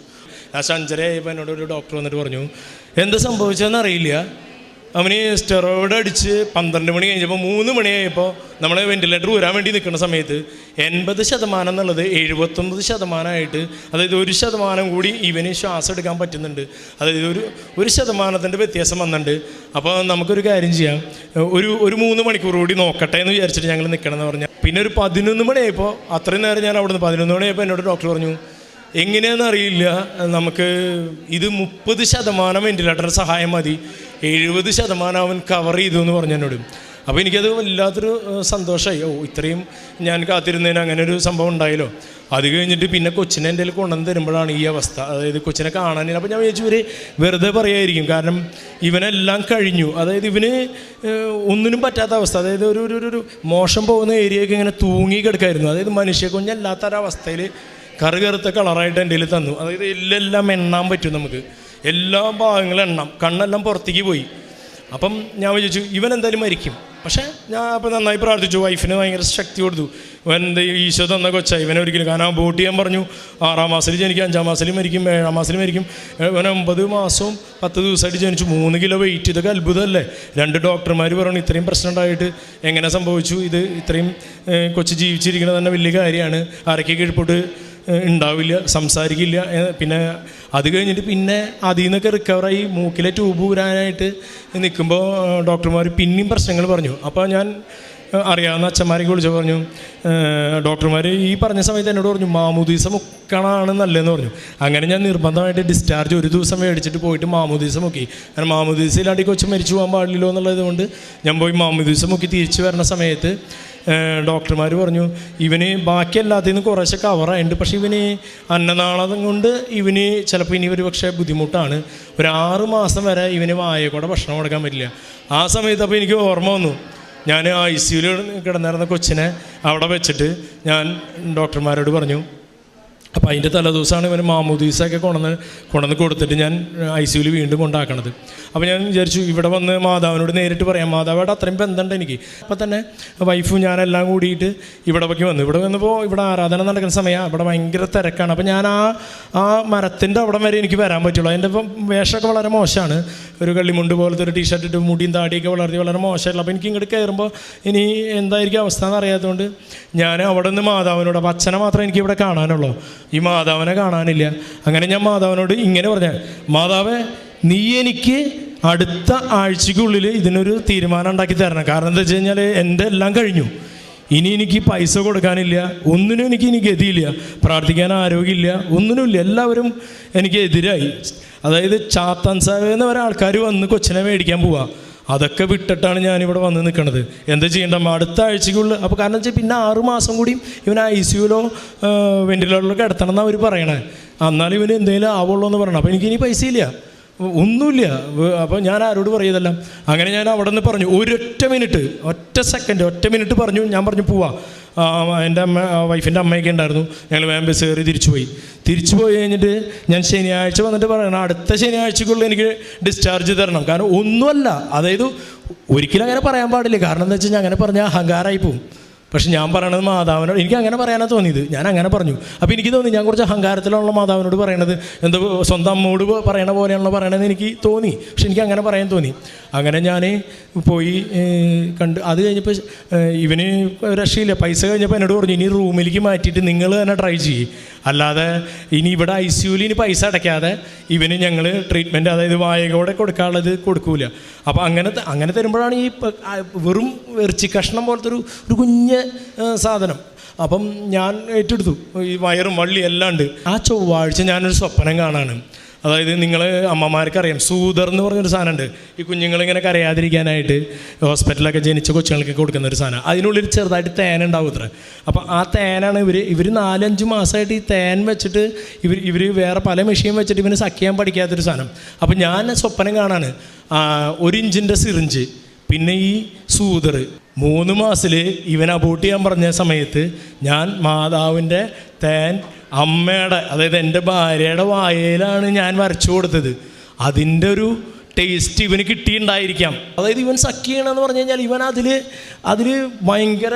ലാസ്റ്റ് 5:30 ആയപ്പോൾ എന്നോട് ഒരു ഡോക്ടർ വന്നിട്ട് പറഞ്ഞു, എന്ത് സംഭവിച്ചതെന്ന് അറിയില്ല, അവന് സ്റ്റെറോയിഡ് അടിച്ച് 12 മണി കഴിഞ്ഞപ്പോൾ 3 മണിയായപ്പോൾ നമ്മൾ വെൻറ്റിലേറ്റർ ഊരാൻ വേണ്ടി നിൽക്കുന്ന സമയത്ത് 80% എന്നുള്ളത് 79%, അതായത് 1% കൂടി ഇവന് ശ്വാസം എടുക്കാൻ പറ്റുന്നുണ്ട്. അതായത് ഒരു ശതമാനത്തിൻ്റെ വ്യത്യാസം വന്നിട്ടുണ്ട്. അപ്പോൾ നമുക്കൊരു കാര്യം ചെയ്യാം, ഒരു 3 മണിക്കൂർ കൂടി നോക്കട്ടെ എന്ന് വിചാരിച്ചിട്ട് ഞങ്ങൾ നിൽക്കണം എന്ന് പറഞ്ഞാൽ. പിന്നെ ഒരു 11 മണിയായപ്പോൾ, അത്രയും നേരം ഞാൻ അവിടെ നിന്ന് 11 മണിയായപ്പോൾ എന്നോട് ഡോക്ടർ പറഞ്ഞു, എങ്ങനെയാണെന്ന് അറിയില്ല, നമുക്ക് ഇത് 30% വെൻറ്റിലേറ്ററിൻ്റെ സഹായം മതി, 70% അവൻ കവർ ചെയ്തു എന്ന് പറഞ്ഞു എന്നോട്. അപ്പോൾ എനിക്കത് വല്ലാത്തൊരു സന്തോഷമായി. ഇത്രയും ഞാൻ കാത്തിരുന്നതിന് അങ്ങനെ ഒരു സംഭവം ഉണ്ടായല്ലോ. അത് കഴിഞ്ഞിട്ട് പിന്നെ കൊച്ചിനെ എൻ്റെ കയ്യിൽ കൊണ്ടുവന്ന് തരുമ്പോഴാണ് ഈ അവസ്ഥ. അതായത് കൊച്ചിനെ കാണാനില്ല. അപ്പോൾ ഞാൻ വിചാരിച്ചു ഇവർ വെറുതെ പറയായിരിക്കും, കാരണം ഇവനെല്ലാം കഴിഞ്ഞു. അതായത് ഇവന് ഒന്നിനും പറ്റാത്ത അവസ്ഥ, അതായത് ഒരു മോശം പോകുന്ന ഏരിയയൊക്കെ ഇങ്ങനെ തൂങ്ങി കിടക്കായിരുന്നു. അതായത് മനുഷ്യ കുഞ്ഞല്ലാത്തൊരവസ്ഥയിൽ കറുകറുത്ത കളറായിട്ട് എൻ്റെ കയ്യിൽ തന്നു. അതായത് എല്ലാം എണ്ണാൻ പറ്റും നമുക്ക്, എല്ലാ ഭാഗങ്ങളും എണ്ണാം, കണ്ണെല്ലാം പുറത്തേക്ക് പോയി. അപ്പം ഞാൻ വിചാരിച്ചു ഇവൻ എന്തായാലും മരിക്കും. പക്ഷേ ഞാൻ അപ്പോൾ നന്നായി പ്രാർത്ഥിച്ചു, വൈഫിന് ഭയങ്കര ശക്തി കൊടുത്തു. എന്താ ഈശോ തന്ന കൊച്ചായി ഇവനെ ഒരിക്കലും, കാരണം വോട്ട് ചെയ്യാൻ പറഞ്ഞു. 6-ാം മാസത്തിൽ ജനിക്കും, 5-ാം മാസത്തിൽ മരിക്കും, 7-ാം മാസത്തിൽ മരിക്കും. ഇവൻ 9 മാസവും 10 ദിവസമായിട്ട് ജനിച്ചു. 3 കിലോ വെയിറ്റ്. ഇതൊക്കെ അത്ഭുതമല്ലേ? 2 ഡോക്ടർമാർ പറഞ്ഞു ഇത്രയും പ്രശ്നം ഉണ്ടായിട്ട് എങ്ങനെ സംഭവിച്ചു, ഇത് ഇത്രയും കൊച്ചു ജീവിച്ചിരിക്കുന്നത് തന്നെ വലിയ കാര്യമാണ്, അരയ്ക്ക് കീഴ്പോട്ട് ഉണ്ടാവില്ല, സംസാരിക്കില്ല. പിന്നെ അത് കഴിഞ്ഞിട്ട് പിന്നെ അതിൽ നിന്നൊക്കെ റിക്കവറായി മൂക്കിലെ ട്യൂബ് ഊരാനായിട്ട് നിൽക്കുമ്പോൾ ഡോക്ടർമാർ പിന്നെയും പ്രശ്നങ്ങൾ പറഞ്ഞു. അപ്പോൾ ഞാൻ അറിയാവുന്ന അച്ഛന്മാരെയൊക്കെ വിളിച്ചു പറഞ്ഞു, ഡോക്ടർമാർ ഈ പറഞ്ഞ സമയത്ത് എന്നോട് പറഞ്ഞു മാമോദീസ മുക്കണമാണ് നല്ലതെന്ന് പറഞ്ഞു. അങ്ങനെ ഞാൻ നിർബന്ധമായിട്ട് ഡിസ്ചാർജ് ഒരു ദിവസം മേടിച്ചിട്ട് പോയിട്ട് മാമോദീസ മുക്കി. കാരണം മാമോദീസയിലാണ്ട് കൊച്ചു മരിച്ചു പോകാൻ പാടില്ലല്ലോ എന്നുള്ളത് കൊണ്ട് ഞാൻ പോയി മാമോദീസ മുക്കി തിരിച്ചു വരുന്ന സമയത്ത് ഡോക്ടർമാർ പറഞ്ഞു ഇവന് ബാക്കി എല്ലാത്തിൽ നിന്ന് കുറേശ്ശെ കവറായിട്ടുണ്ട്, പക്ഷേ ഇവന് അന്നനാളം കൊണ്ട് ഇവന് ചിലപ്പോൾ ഇനി ഒരു പക്ഷേ ബുദ്ധിമുട്ടാണ്, ഒരു 6 മാസം വരെ ഇവന് വായക്കൂടെ ഭക്ഷണം കൊടുക്കാൻ പറ്റില്ല. ആ സമയത്ത് അപ്പോൾ എനിക്ക് ഓർമ്മ വന്നു, ഞാൻ ICUയിൽ കിടന്നിരുന്ന കൊച്ചിനെ അവിടെ വെച്ചിട്ട് ഞാൻ ഡോക്ടർമാരോട് പറഞ്ഞു. അപ്പോൾ അതിൻ്റെ തലേദിവസമാണ് ഇവന് മാമോദീസയൊക്കെ കൊണ്ടുവന്ന് കൊടുത്തിട്ട് ഞാൻ ICUയിൽ വീണ്ടും കൊണ്ടാക്കണത്. അപ്പോൾ ഞാൻ വിചാരിച്ചു ഇവിടെ വന്ന് മാതാവിനോട് നേരിട്ട് പറയാം, മാതാവായിട്ട് അത്രയും ബന്ധമുണ്ട് എനിക്ക്. അപ്പോൾ തന്നെ വൈഫും ഞാനെല്ലാം കൂടിയിട്ട് ഇവിടെ വന്നു. ഇവിടെ വന്നപ്പോൾ ഇവിടെ ആരാധന നടക്കുന്ന സമയമാണ്, ഇവിടെ ഭയങ്കര തിരക്കാണ്. അപ്പോൾ ഞാൻ ആ മരത്തിൻ്റെ അവിടെ വരെ എനിക്ക് വരാൻ പറ്റുള്ളൂ. അതിൻ്റെ വേഷമൊക്കെ വളരെ മോശമാണ്, ഒരു കള്ളിമുണ്ട് പോലത്തെ ഒരു ടീഷർട്ട് ഇട്ട് മുടിയും താടിയൊക്കെ വളരെ മോശമായിട്ടുള്ള. അപ്പോൾ എനിക്ക് ഇങ്ങോട്ട് കയറുമ്പോൾ ഇനി എന്തായിരിക്കും അവസ്ഥ എന്ന് അറിയാത്തതുകൊണ്ട് ഞാൻ അവിടെ നിന്ന് മാതാവിനോട്, അപ്പോൾ അച്ഛനെ മാത്രമേ എനിക്ക് ഇവിടെ കാണാനുള്ളൂ, ഈ മാതാവിനെ കാണാനില്ല. അങ്ങനെ ഞാൻ മാതാവിനോട് ഇങ്ങനെ പറഞ്ഞ, മാതാവേ നീ എനിക്ക് അടുത്ത ആഴ്ചയ്ക്കുള്ളിൽ ഇതിനൊരു തീരുമാനം ഉണ്ടാക്കി തരണം. കാരണം എന്താ വെച്ച് കഴിഞ്ഞാൽ എൻ്റെ എല്ലാം കഴിഞ്ഞു, ഇനി എനിക്ക് പൈസ കൊടുക്കാനില്ല, ഒന്നിനും എനിക്ക് ഇനി ഗതിയില്ല, പ്രാർത്ഥിക്കാൻ ആരോഗ്യമില്ല, ഒന്നിനുമില്ല, എല്ലാവരും എനിക്ക് എതിരായി. അതായത് ചാത്താൻ സാഹേബ് വരെ ആൾക്കാർ വന്ന് കൊച്ചിനെ മേടിക്കാൻ പോവാ. അതൊക്കെ വിട്ടിട്ടാണ് ഞാനിവിടെ വന്ന് നിൽക്കുന്നത്. എന്താ ചെയ്യേണ്ട അടുത്ത ആഴ്ചയ്ക്കുള്ളിൽ. അപ്പോൾ കാരണം വെച്ചാൽ പിന്നെ 6 മാസം കൂടിയും ഇവൻ ICUയിലോ വെൻറ്റിലേറ്ററിലോ കിടത്തണം എന്നാണ് അവർ പറയണേ. എന്നാലും ഇവന് എന്തെങ്കിലും ആവുള്ളൂ എന്ന് പറയണം. അപ്പോൾ എനിക്കിനി പൈസയില്ല, ഒന്നുമില്ല. അപ്പോൾ ഞാൻ ആരോട് പറയതെല്ലാം. അങ്ങനെ ഞാൻ അവിടെ നിന്ന് പറഞ്ഞു, ഒറ്റ മിനിറ്റ് പറഞ്ഞു. ഞാൻ പറഞ്ഞു പോവാ. എൻ്റെ വൈഫിൻ്റെ അമ്മയൊക്കെ ഉണ്ടായിരുന്നു. ഞങ്ങൾ വേഗം ബസ് കയറി തിരിച്ചു പോയി കഴിഞ്ഞിട്ട് ഞാൻ ശനിയാഴ്ച വന്നിട്ട് പറയണം അടുത്ത ശനിയാഴ്ചക്കുള്ളിൽ എനിക്ക് ഡിസ്ചാർജ് തരണം. കാരണം ഒന്നുമല്ല, അതായത് ഒരിക്കലും അങ്ങനെ പറയാൻ പാടില്ല. കാരണം എന്താ വെച്ച് കഴിഞ്ഞാൽ അങ്ങനെ പറഞ്ഞാൽ അഹങ്കാരമായി പോവും. പക്ഷെ ഞാൻ പറയണത് മാതാവിനോട്, എനിക്ക് അങ്ങനെ പറയാനാണ് തോന്നിയത്, ഞാൻ അങ്ങനെ പറഞ്ഞു. അപ്പോൾ എനിക്ക് തോന്നി ഞാൻ കുറച്ച് അഹങ്കാരത്തിലുള്ള മാതാവിനോട് പറയണത് എന്തോ സ്വന്തം അമ്മോട് പറയണ പോലെയാണല്ലോ പറയണതെന്ന് എനിക്ക് തോന്നി. പക്ഷെ എനിക്ക് അങ്ങനെ പറയാൻ തോന്നി. അങ്ങനെ ഞാൻ പോയി കണ്ട്. അത് കഴിഞ്ഞപ്പോൾ ഇവന് രക്ഷയില്ല. പൈസ കഴിഞ്ഞപ്പോൾ എന്നോട് പറഞ്ഞു, ഇനി റൂമിലേക്ക് മാറ്റിയിട്ട് നിങ്ങൾ തന്നെ ട്രൈ ചെയ്യും, അല്ലാതെ ഇനി ഇവിടെ ICUവിൽ ഇനി പൈസ അടയ്ക്കാതെ ഇവന് ഞങ്ങൾ ട്രീറ്റ്മെൻറ്റ്, അതായത് വായകോടെ കൊടുക്കാനുള്ളത് കൊടുക്കൂല. അപ്പോൾ അങ്ങനെ തരുമ്പോഴാണ് ഈ വെറും ഇറച്ചി കഷ്ണം പോലത്തെ ഒരു കുഞ്ഞ് സാധനം. അപ്പം ഞാൻ ഏറ്റെടുത്തു. ഈ വയറും വള്ളി എല്ലാം ഉണ്ട്. ആ ചൊവ്വാഴ്ച ഞാനൊരു സ്വപ്നം കാണാണ്. അതായത് നിങ്ങൾ അമ്മമാർക്കറിയാം, സൂതർ എന്ന് പറഞ്ഞൊരു സാധനമുണ്ട്. ഈ കുഞ്ഞുങ്ങളിങ്ങനെ കരയാതിരിക്കാനായിട്ട് ഹോസ്പിറ്റലൊക്കെ ജനിച്ച കൊച്ചുങ്ങൾക്ക് കൊടുക്കുന്ന ഒരു സാധനം. അതിനുള്ളിൽ ചെറുതായിട്ട് തേനുണ്ടാവും ഇത്ര. അപ്പോൾ ആ തേനാണ് ഇവർ 4-5 മാസമായിട്ട് ഈ തേൻ വെച്ചിട്ട് ഇവർ വേറെ പല മെഷീൻ വെച്ചിട്ട് ഇവന് സഖ്യാൻ പഠിക്കാത്തൊരു സാധനം. അപ്പോൾ ഞാൻ സ്വപ്നം കാണാണ് 1 ഇഞ്ചിൻ്റെ സിറിഞ്ച്, പിന്നെ ഈ സൂതർ. 3 മാസത്തിൽ ഇവൻ അബോട്ട് ചെയ്യാൻ പറഞ്ഞ സമയത്ത് ഞാൻ മാതാവിൻ്റെ തേൻ അമ്മയുടെ, അതായത് എൻ്റെ ഭാര്യയുടെ വായയിലാണ് ഞാൻ വരച്ചു കൊടുത്തത്. അതിൻ്റെ ഒരു ടേസ്റ്റ് ഇവന് കിട്ടിയിട്ടുണ്ടായിരിക്കാം. അതായത് ഇവൻ സഖ്യണമെന്ന് പറഞ്ഞു കഴിഞ്ഞാൽ ഇവൻ അതിൽ ഭയങ്കര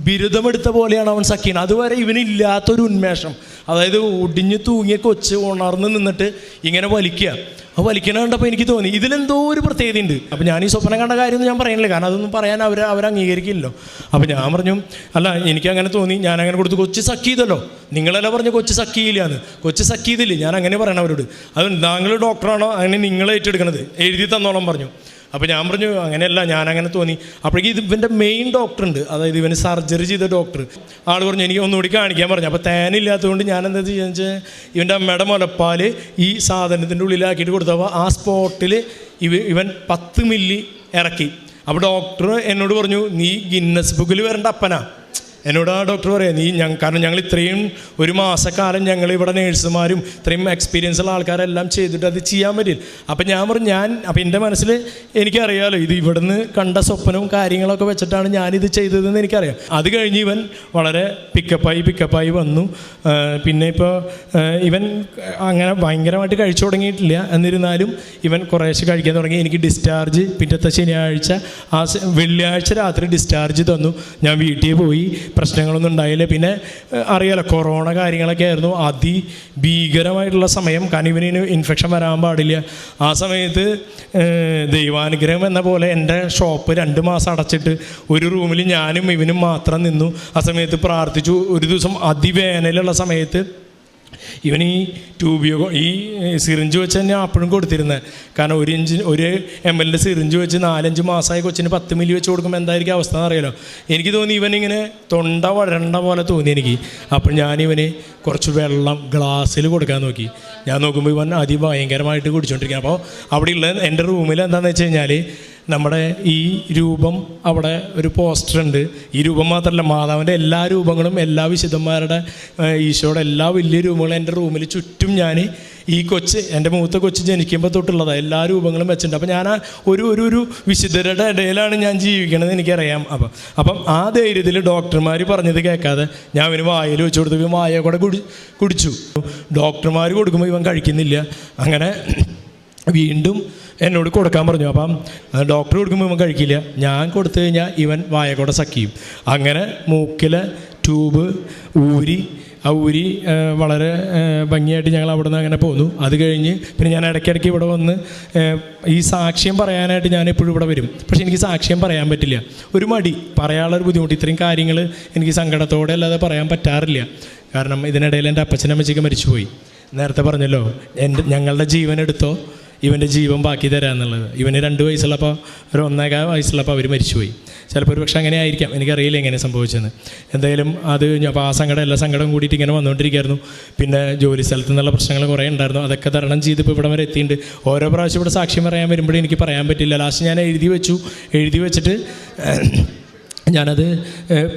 ബിരുദമെടുത്ത പോലെയാണ് അവൻ സഖ്യണം. അതുവരെ ഇവനില്ലാത്തൊരു ഉന്മേഷം, അതായത് ഒടിഞ്ഞ് തൂങ്ങിയ കൊച്ച് ഉണർന്ന് നിന്നിട്ട് ഇങ്ങനെ വലിക്കുക. അപ്പോൾ വലിക്കണ കണ്ടപ്പോൾ എനിക്ക് തോന്നി ഇതിലെന്തോ ഒരു പ്രത്യേകതയുണ്ട്. അപ്പോൾ ഞാൻ ഈ സ്വപ്നം കണ്ട കാര്യമൊന്നും ഞാൻ പറയുന്നില്ല, കാരണം അതൊന്നും പറയാൻ അവർ അംഗീകരിക്കില്ലല്ലോ. അപ്പോൾ ഞാൻ പറഞ്ഞു, അല്ല എനിക്കങ്ങനെ തോന്നി, ഞാനങ്ങനെ കൊടുത്ത് കൊച്ച് സഖ്യതല്ലോ. നിങ്ങളെല്ലാം പറഞ്ഞു കൊച്ച് സഖ്യയില്ലാന്ന്. കൊച്ച് സഖ്യതില്ലേ, ഞാൻ അങ്ങനെ പറയണം അവരോട്. അത് താങ്കൾ ഡോക്ടറാണോ അങ്ങനെ നിങ്ങൾ ഏറ്റെടുക്കണത്, എഴുതി തന്നോളം പറഞ്ഞു. അപ്പോൾ ഞാൻ പറഞ്ഞു അങ്ങനെയല്ല, ഞാനങ്ങനെ തോന്നി. അപ്പോഴേക്കും ഇവൻ്റെ മെയിൻ ഡോക്ടറുണ്ട്, അതായത് ഇവന് സർജറി ചെയ്ത ഡോക്ടർ. ആൾ പറഞ്ഞു എനിക്ക് ഒന്നുകൂടി കാണിക്കാൻ പറഞ്ഞു. അപ്പോൾ തേനില്ലാത്തതുകൊണ്ട് ഞാൻ എന്താ ചെയ്യുന്നത് വെച്ചാൽ ഇവൻ്റെ അമ്മയുടെ മുലപ്പാൽ ഈ സാധനത്തിൻ്റെ ഉള്ളിലാക്കിയിട്ട് കൊടുത്തപ്പോൾ ആ സ്പോട്ടിൽ ഇവൻ 10 മില്ലി ഇറക്കി. അപ്പോൾ ഡോക്ടർ എന്നോട് പറഞ്ഞു, നീ ഗിന്നസ് ബുക്കിൽ വരേണ്ട അപ്പനാ. എന്നോട് ആ ഡോക്ടർ പറയാം, കാരണം ഞങ്ങൾ ഇത്രയും ഒരു മാസക്കാലം ഞങ്ങൾ ഇവിടെ നേഴ്സുമാരും ഇത്രയും എക്സ്പീരിയൻസ് ഉള്ള ആൾക്കാരെല്ലാം ചെയ്തിട്ട് അത് ചെയ്യാൻ പറ്റില്ല. അപ്പം ഞാൻ പറഞ്ഞു അപ്പം എൻ്റെ മനസ്സിൽ എനിക്കറിയാമല്ലോ ഇത് ഇവിടുന്ന് കണ്ട സ്വപ്നവും കാര്യങ്ങളൊക്കെ വെച്ചിട്ടാണ് ഞാനിത് ചെയ്തതെന്ന് എനിക്കറിയാം. അത് കഴിഞ്ഞ് ഇവൻ വളരെ പിക്കപ്പായി വന്നു. പിന്നെ ഇപ്പോൾ ഇവൻ അങ്ങനെ ഭയങ്കരമായിട്ട് കഴിച്ചു തുടങ്ങിയിട്ടില്ല, എന്നിരുന്നാലും ഇവൻ കുറേശ്ശെ കഴിക്കാൻ തുടങ്ങി. എനിക്ക് ഡിസ്ചാർജ് പിറ്റത്തെ ശനിയാഴ്ച വെള്ളിയാഴ്ച രാത്രി ഡിസ്ചാർജ് തന്നു. ഞാൻ വീട്ടിൽ പോയി, പ്രശ്നങ്ങളൊന്നും ഉണ്ടായില്ല. പിന്നെ അറിയാലോ കൊറോണ കാര്യങ്ങളൊക്കെ ആയിരുന്നു, അതിഭീകരമായിട്ടുള്ള സമയം. കാരണം ഇവന് ഇൻഫെക്ഷൻ വരാൻ പാടില്ല. ആ സമയത്ത് ദൈവാനുഗ്രഹം എന്ന പോലെ എൻ്റെ ഷോപ്പ് 2 മാസം അടച്ചിട്ട് ഒരു റൂമിൽ ഞാനും ഇവനും മാത്രം നിന്നു. ആ സമയത്ത് പ്രാർത്ഥിച്ചു. ഒരു ദിവസം അതിവേനലുള്ള സമയത്ത് ഇവൻ ഈ ഈ സിറിഞ്ച് വെച്ച് തന്നെ അപ്പോഴും കൊടുത്തിരുന്നത്. കാരണം 1 ml സിറിഞ്ച് വെച്ച് 4-5 മാസമായി കൊച്ചിന് 10 മില്ലി വെച്ച് കൊടുക്കുമ്പോൾ എന്തായിരിക്കും അവസ്ഥ എന്നറിയാലോ. എനിക്ക് തോന്നി ഇവനിങ്ങനെ തൊണ്ട വഴണ്ട പോലെ തോന്നി എനിക്ക്. അപ്പോൾ ഞാനിവന് കുറച്ച് വെള്ളം ഗ്ലാസ്സിൽ കൊടുക്കാൻ നോക്കി. ഞാൻ നോക്കുമ്പോൾ ഇവൻ അതിഭയങ്കരമായിട്ട് കുടിച്ചുകൊണ്ടിരിക്കുക. അപ്പോൾ അവിടെയുള്ള എൻ്റെ റൂമിൽ എന്താണെന്ന് വെച്ച് കഴിഞ്ഞാൽ നമ്മുടെ ഈ രൂപം, അവിടെ ഒരു പോസ്റ്റർ ഉണ്ട്. ഈ രൂപം മാത്രമല്ല, മാതാവിൻ്റെ എല്ലാ രൂപങ്ങളും, എല്ലാ വിശുദ്ധന്മാരുടെ, ഈശോയുടെ എല്ലാ വലിയ രൂപങ്ങളും എൻ്റെ റൂമിൽ ചുറ്റും ഞാൻ ഈ എൻ്റെ മൂത്ത കൊച്ച് ജനിക്കുമ്പോൾ തൊട്ടുള്ളതാണ് എല്ലാ രൂപങ്ങളും വെച്ചിട്ടുണ്ട്. അപ്പോൾ ഞാൻ ഒരു വിശുദ്ധരുടെ ഇടയിലാണ് ഞാൻ ജീവിക്കണത് എനിക്കറിയാം. അപ്പം ആ ധൈര്യത്തിൽ ഡോക്ടർമാർ പറഞ്ഞത് കേൾക്കാതെ ഞാൻ ഇവന് വായിൽ വെച്ച് കൊടുത്തു. ഇവൻ വായ കൂടെ കുടിച്ചു. ഡോക്ടർമാർ കൊടുക്കുമ്പോൾ ഇവൻ കഴിക്കുന്നില്ല. അങ്ങനെ വീണ്ടും എന്നോട് കൊടുക്കാൻ പറഞ്ഞു. അപ്പം ഡോക്ടർ കൊടുക്കുമ്പോൾ ഇവൻ കഴിക്കില്ല. ഞാൻ കൊടുത്തു കഴിഞ്ഞാൽ ഇവൻ വായ കൂടെ സഖ്യം. അങ്ങനെ മൂക്കിലെ ട്യൂബ് ഊരി വളരെ ഭംഗിയായിട്ട് ഞങ്ങൾ അവിടെ നിന്ന് അങ്ങനെ പോന്നു. അത് കഴിഞ്ഞ് പിന്നെ ഞാൻ ഇടയ്ക്കിടയ്ക്ക് ഇവിടെ വന്ന് ഈ സാക്ഷ്യം പറയാനായിട്ട് ഞാൻ എപ്പോഴും ഇവിടെ വരും. പക്ഷേ എനിക്ക് സാക്ഷ്യം പറയാൻ പറ്റില്ല, ഒരു മടി, പറയാനുള്ളൊരു ബുദ്ധിമുട്ട്. ഇത്രയും കാര്യങ്ങൾ എനിക്ക് സങ്കടത്തോടെ അല്ലാതെ പറയാൻ പറ്റാറില്ല. കാരണം ഇതിനിടയിൽ എൻ്റെ അപ്പച്ചനമ്മച്ചിക്ക് മരിച്ചുപോയി. നേരത്തെ പറഞ്ഞല്ലോ, ഞങ്ങളുടെ ജീവൻ എടുത്തോ, ഇവൻ്റെ ജീവൻ ബാക്കി തരാമെന്നുള്ളത്. ഇവന് 2 വയസ്സുള്ളപ്പോൾ, ഒരു 1.25 വയസ്സുള്ളപ്പോൾ അവർ മരിച്ചുപോയി. ചിലപ്പോൾ ഒരു പക്ഷേ അങ്ങനെ ആയിരിക്കാം, എനിക്കറിയില്ല എങ്ങനെ സംഭവിച്ചതെന്ന്. എന്തായാലും അത് അപ്പോൾ ആ സങ്കടം, എല്ലാ സങ്കടവും കൂടിയിട്ട് ഇങ്ങനെ വന്നുകൊണ്ടിരിക്കുകയായിരുന്നു. പിന്നെ ജോലി സ്ഥലത്ത് നിന്നുള്ള പ്രശ്നങ്ങൾ കുറേ ഉണ്ടായിരുന്നു. അതൊക്കെ തരണം ചെയ്ത് ഇപ്പോൾ ഇവിടെ വരെ എത്തിയിട്ടുണ്ട്. ഓരോ പ്രാവശ്യം ഇവിടെ സാക്ഷ്യം പറയാൻ വരുമ്പോഴും എനിക്ക് പറയാൻ പറ്റില്ല. ലാസ്റ്റ് ഞാൻ എഴുതി വെച്ചിട്ട് ഞാനത്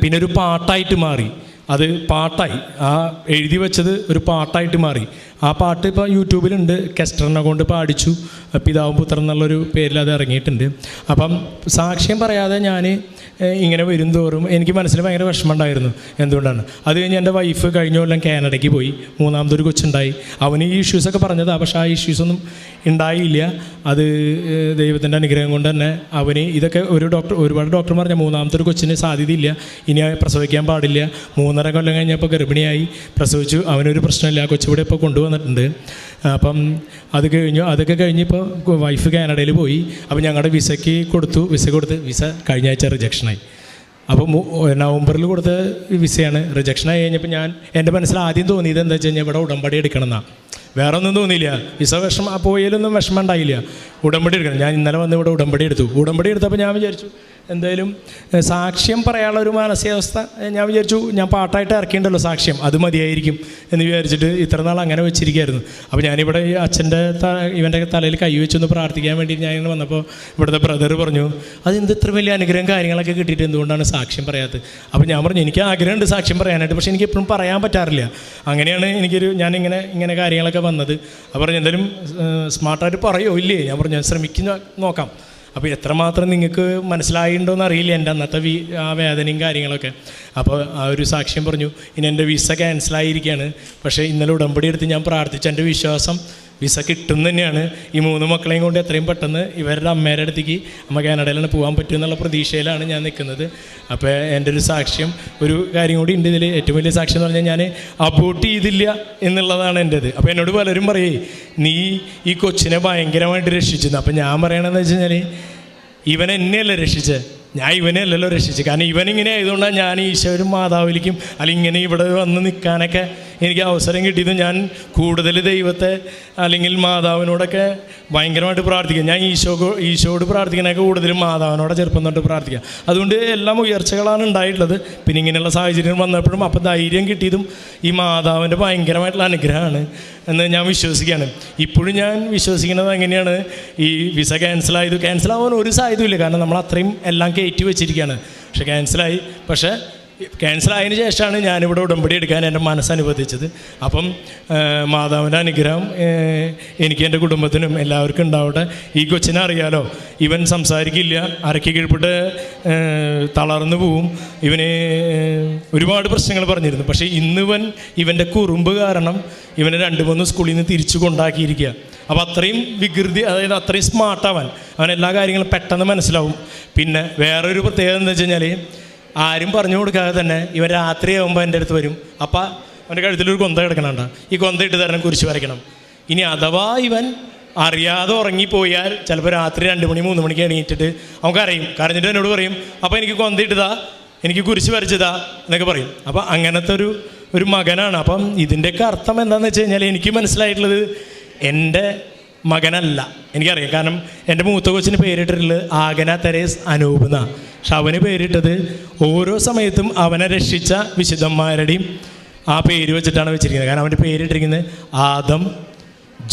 പിന്നെ ഒരു പാട്ടായിട്ട് മാറി. അത് പാട്ടായി, ആ എഴുതി വെച്ചത് ഒരു പാട്ടായിട്ട് മാറി. ആ പാട്ട് ഇപ്പോൾ യൂട്യൂബിലുണ്ട്, കെസ്റ്ററിനെ കൊണ്ട് പാടിച്ചു. പിതാവും പുത്രൻ എന്നുള്ളൊരു പേരിൽ അത് ഇറങ്ങിയിട്ടുണ്ട്. അപ്പം സാക്ഷ്യം പറയാതെ ഞാൻ ഇങ്ങനെ വരും തോറും എനിക്ക് മനസ്സിൽ ഭയങ്കര വിഷമമുണ്ടായിരുന്നു. എന്തുകൊണ്ടാണ് അത് കഴിഞ്ഞ് എൻ്റെ വൈഫ് കഴിഞ്ഞ കൊല്ലം കാനഡയ്ക്ക് പോയി, മൂന്നാമതൊരു കൊച്ചുണ്ടായി. അവന് ഈ ഇഷ്യൂസൊക്കെ പറഞ്ഞതാണ്, പക്ഷേ ആ ഇഷ്യൂസൊന്നും ഉണ്ടായില്ല. അത് ദൈവത്തിൻ്റെ അനുഗ്രഹം കൊണ്ട് തന്നെ അവന് ഇതൊക്കെ ഒരുപാട് ഡോക്ടർ പറഞ്ഞ മൂന്നാമത്തെ ഒരു കൊച്ചിന് സാധ്യതയില്ല, ഇനി പ്രസവിക്കാൻ പാടില്ല. 3.5 കൊല്ലം കഴിഞ്ഞപ്പോൾ ഗർഭിണിയായി പ്രസവിച്ചു. അവനൊരു പ്രശ്നമില്ല, ആ കൊച്ചുകൂടെ ഇപ്പോൾ കൊണ്ടുവന്നിട്ടുണ്ട്. അപ്പം അതൊക്കെ കഴിഞ്ഞിപ്പോൾ വൈഫ് കാനഡയിൽ പോയി. അപ്പോൾ ഞങ്ങളുടെ വിസ കൊടുത്ത് വിസ കഴിഞ്ഞ ആഴ്ച റിജക്ഷനായി. അപ്പോൾ നവംബറിൽ കൊടുത്ത വിസയാണ്. റിജക്ഷനായി കഴിഞ്ഞപ്പോൾ എൻ്റെ മനസ്സിൽ ആദ്യം തോന്നിയത് എന്താ വെച്ച് കഴിഞ്ഞാൽ ഇവിടെ ഉടമ്പടി എടുക്കണം എന്നാണ്. വേറെ ഒന്നും തോന്നിയില്ല. വിസ പോയാലൊന്നും വിഷമം ഉണ്ടായില്ല. ഉടമ്പടി എടുക്കണം. ഞാൻ ഇന്നലെ വന്ന് ഇവിടെ ഉടമ്പടി എടുത്തപ്പോൾ ഞാൻ വിചാരിച്ചു എന്തായാലും സാക്ഷ്യം പറയാനുള്ള ഒരു മാനസികാവസ്ഥ ഞാൻ വിചാരിച്ചു, ഞാൻ പാട്ടായിട്ട് ഇറക്കിയിട്ടുണ്ടല്ലോ സാക്ഷ്യം, അത് മതിയായിരിക്കും എന്ന് വിചാരിച്ചിട്ട് ഇത്ര നാൾ അങ്ങനെ വെച്ചിരിക്കുകയായിരുന്നു. അപ്പോൾ ഞാനിവിടെ ഈ ഇവൻ്റെ തലയിൽ കൈവച്ചൊന്ന് പ്രാർത്ഥിക്കാൻ വേണ്ടി ഞാൻ ഇങ്ങനെ വന്നപ്പോൾ ഇവിടുത്തെ ബ്രദർ പറഞ്ഞു, അതെന്ത് ഇത്ര വലിയ അനുഗ്രഹം കാര്യങ്ങളൊക്കെ കിട്ടിയിട്ട് എന്തുകൊണ്ടാണ് സാക്ഷ്യം പറയാത്തത്? അപ്പോൾ ഞാൻ പറഞ്ഞു, എനിക്ക് ആഗ്രഹമുണ്ട് സാക്ഷ്യം പറയാനായിട്ട്, പക്ഷേ എനിക്ക് എപ്പോഴും പറയാൻ പറ്റാറില്ല. അങ്ങനെയാണ് ഞാനിങ്ങനെ കാര്യങ്ങളൊക്കെ വന്നത്. അപ്പോൾ പറഞ്ഞു എന്തായാലും സ്മാർട്ടായിട്ട് പറയുമോ ഇല്ലേ? ഞാൻ പറഞ്ഞു ഞാൻ ശ്രമിക്കുന്ന നോക്കാം. അപ്പോൾ എത്രമാത്രം നിങ്ങൾക്ക് മനസ്സിലായിട്ടുണ്ടോയെന്ന് അറിയില്ല എൻ്റെ അന്നത്തെ ആ വേദനയും കാര്യങ്ങളൊക്കെ. അപ്പോൾ ആ ഒരു സാക്ഷ്യം പറഞ്ഞു, ഇനി എൻ്റെ വിസ ക്യാൻസലായിരിക്കുകയാണ്, പക്ഷേ ഇന്നലെ ഉടമ്പടി എടുത്ത് ഞാൻ പ്രാർത്ഥിച്ച എൻ്റെ വിശ്വാസം വിസ കിട്ടും തന്നെയാണ്. ഈ 3 മക്കളെയും കൊണ്ട് എത്രയും പെട്ടെന്ന് ഇവരുടെ അമ്മയുടെ അടുത്തേക്ക് അമ്മ കാനഡയിലാണ് പോകാൻ പറ്റും എന്നുള്ള പ്രതീക്ഷയിലാണ് ഞാൻ നിൽക്കുന്നത്. അപ്പോൾ എൻ്റെ ഒരു സാക്ഷ്യം, ഒരു കാര്യം കൂടി ഉണ്ട് ഇതിൽ. ഏറ്റവും വലിയ സാക്ഷ്യം എന്ന് പറഞ്ഞാൽ ഞാൻ അബോർട്ട് ചെയ്തില്ല എന്നുള്ളതാണ് എൻ്റേത്. അപ്പോൾ എന്നോട് പലരും പറയേ, നീ ഈ കൊച്ചിനെ ഭയങ്കരമായിട്ട് രക്ഷിച്ചിരുന്നു. അപ്പോൾ ഞാൻ പറയണമെന്ന് വെച്ച് കഴിഞ്ഞാൽ ഇവൻ എന്നെയല്ല രക്ഷിച്ചത്, ഞാൻ ഇവനെ അല്ലല്ലോ രക്ഷിച്ചത്. കാരണം ഇവനിങ്ങനെ ആയതുകൊണ്ടാണ് ഞാൻ ഈശോയും മാതാവിലേക്കും അല്ലെങ്കിൽ ഇങ്ങനെ ഇവിടെ വന്ന് നിൽക്കാനൊക്കെ എനിക്ക് അവസരം കിട്ടിയത്. ഞാൻ കൂടുതൽ ദൈവത്തെ അല്ലെങ്കിൽ മാതാവിനോടൊക്കെ ഭയങ്കരമായിട്ട് പ്രാർത്ഥിക്കുക. ഞാൻ ഈശോയോട് പ്രാർത്ഥിക്കാനൊക്കെ കൂടുതലും മാതാവിനോടെ ചെറുപ്പം തൊട്ട് പ്രാർത്ഥിക്കുക. അതുകൊണ്ട് എല്ലാം ഉയർച്ചകളാണ് ഉണ്ടായിട്ടുള്ളത്. പിന്നെ ഇങ്ങനെയുള്ള സാഹചര്യം വന്നപ്പോഴും അപ്പോൾ ധൈര്യം കിട്ടിയതും ഈ മാതാവിൻ്റെ ഭയങ്കരമായിട്ടുള്ള അനുഗ്രഹമാണ് എന്ന് ഞാൻ വിശ്വസിക്കുകയാണ്. ഇപ്പോഴും ഞാൻ വിശ്വസിക്കുന്നത് എങ്ങനെയാണ്, ഈ വിസ ക്യാൻസലാവാൻ ഒരു സാധ്യതയില്ല. കാരണം നമ്മൾ അത്രയും എല്ലാം കയറ്റി വെച്ചിരിക്കുകയാണ്. പക്ഷെ ക്യാൻസലായതിന് ശേഷമാണ് ഞാനിവിടെ ഉടമ്പടി എടുക്കാൻ എൻ്റെ മനസ്സനുവദിച്ചത്. അപ്പം മാതാവിൻ്റെ അനുഗ്രഹം എനിക്ക് എൻ്റെ കുടുംബത്തിനും എല്ലാവർക്കും ഉണ്ടാവട്ടെ. ഈ കൊച്ചിനെ അറിയാലോ, ഇവൻ സംസാരിക്കില്ല, അരക്കി കീഴ്പ്പെട്ട് തളർന്നു പോവും. ഇവന് ഒരുപാട് പ്രശ്നങ്ങൾ പറഞ്ഞിരുന്നു. പക്ഷേ ഇവൻ്റെ കുറുമ്പ് കാരണം ഇവനെ 2-3 സ്കൂളിൽ നിന്ന് തിരിച്ചു കൊണ്ടാക്കിയിരിക്കുക. അപ്പോൾ അത്രയും വികൃതി, അതായത് അത്രയും സ്മാർട്ടാവാൻ അവൻ എല്ലാ കാര്യങ്ങളും പെട്ടെന്ന് മനസ്സിലാവും. പിന്നെ വേറൊരു പ്രത്യേകത എന്താ വെച്ച് കഴിഞ്ഞാൽ, ആരും പറഞ്ഞു കൊടുക്കാതെ തന്നെ ഇവൻ രാത്രിയാകുമ്പോൾ എൻ്റെ അടുത്ത് വരും. അപ്പം അവൻ്റെ കഴുത്തിലൊരു കൊന്ത കിടക്കണുണ്ട്, ഈ കൊന്ത ഇട്ട് തരണം, കുരിശ് വരയ്ക്കണം. ഇനി അഥവാ ഇവൻ അറിയാതെ ഉറങ്ങിപ്പോയാൽ ചിലപ്പോൾ രാത്രി 2 മണി 3 മണിക്ക് എണീറ്റിട്ട് അവൻ കരഞ്ഞിട്ട് എന്നോട് പറയും, അപ്പോൾ എനിക്ക് കൊന്ത ഇട്ടതാ, എനിക്ക് കുരിശ് വരച്ചതാ എന്നൊക്കെ പറയും. അപ്പം അങ്ങനത്തെ ഒരു മകനാണ്. അപ്പം ഇതിൻ്റെയൊക്കെ അർത്ഥം എന്താണെന്ന് വെച്ച് കഴിഞ്ഞാൽ എനിക്ക് മനസ്സിലായിട്ടുള്ളത് എൻ്റെ മകനല്ല, എനിക്കറിയാം. കാരണം എൻ്റെ മൂത്ത കൊച്ചിന് പേരിട്ടിട്ടുള്ളത് ആഗന തെരേസ് അനൂപ് എന്നാണ്. പക്ഷെ അവന് പേരിട്ടത് ഓരോ സമയത്തും അവനെ രക്ഷിച്ച വിശുദ്ധന്മാരുടെയും ആ പേര് വെച്ചിട്ടാണ് വെച്ചിരിക്കുന്നത്. കാരണം അവൻ്റെ പേരിട്ടിരിക്കുന്നത് ആദം,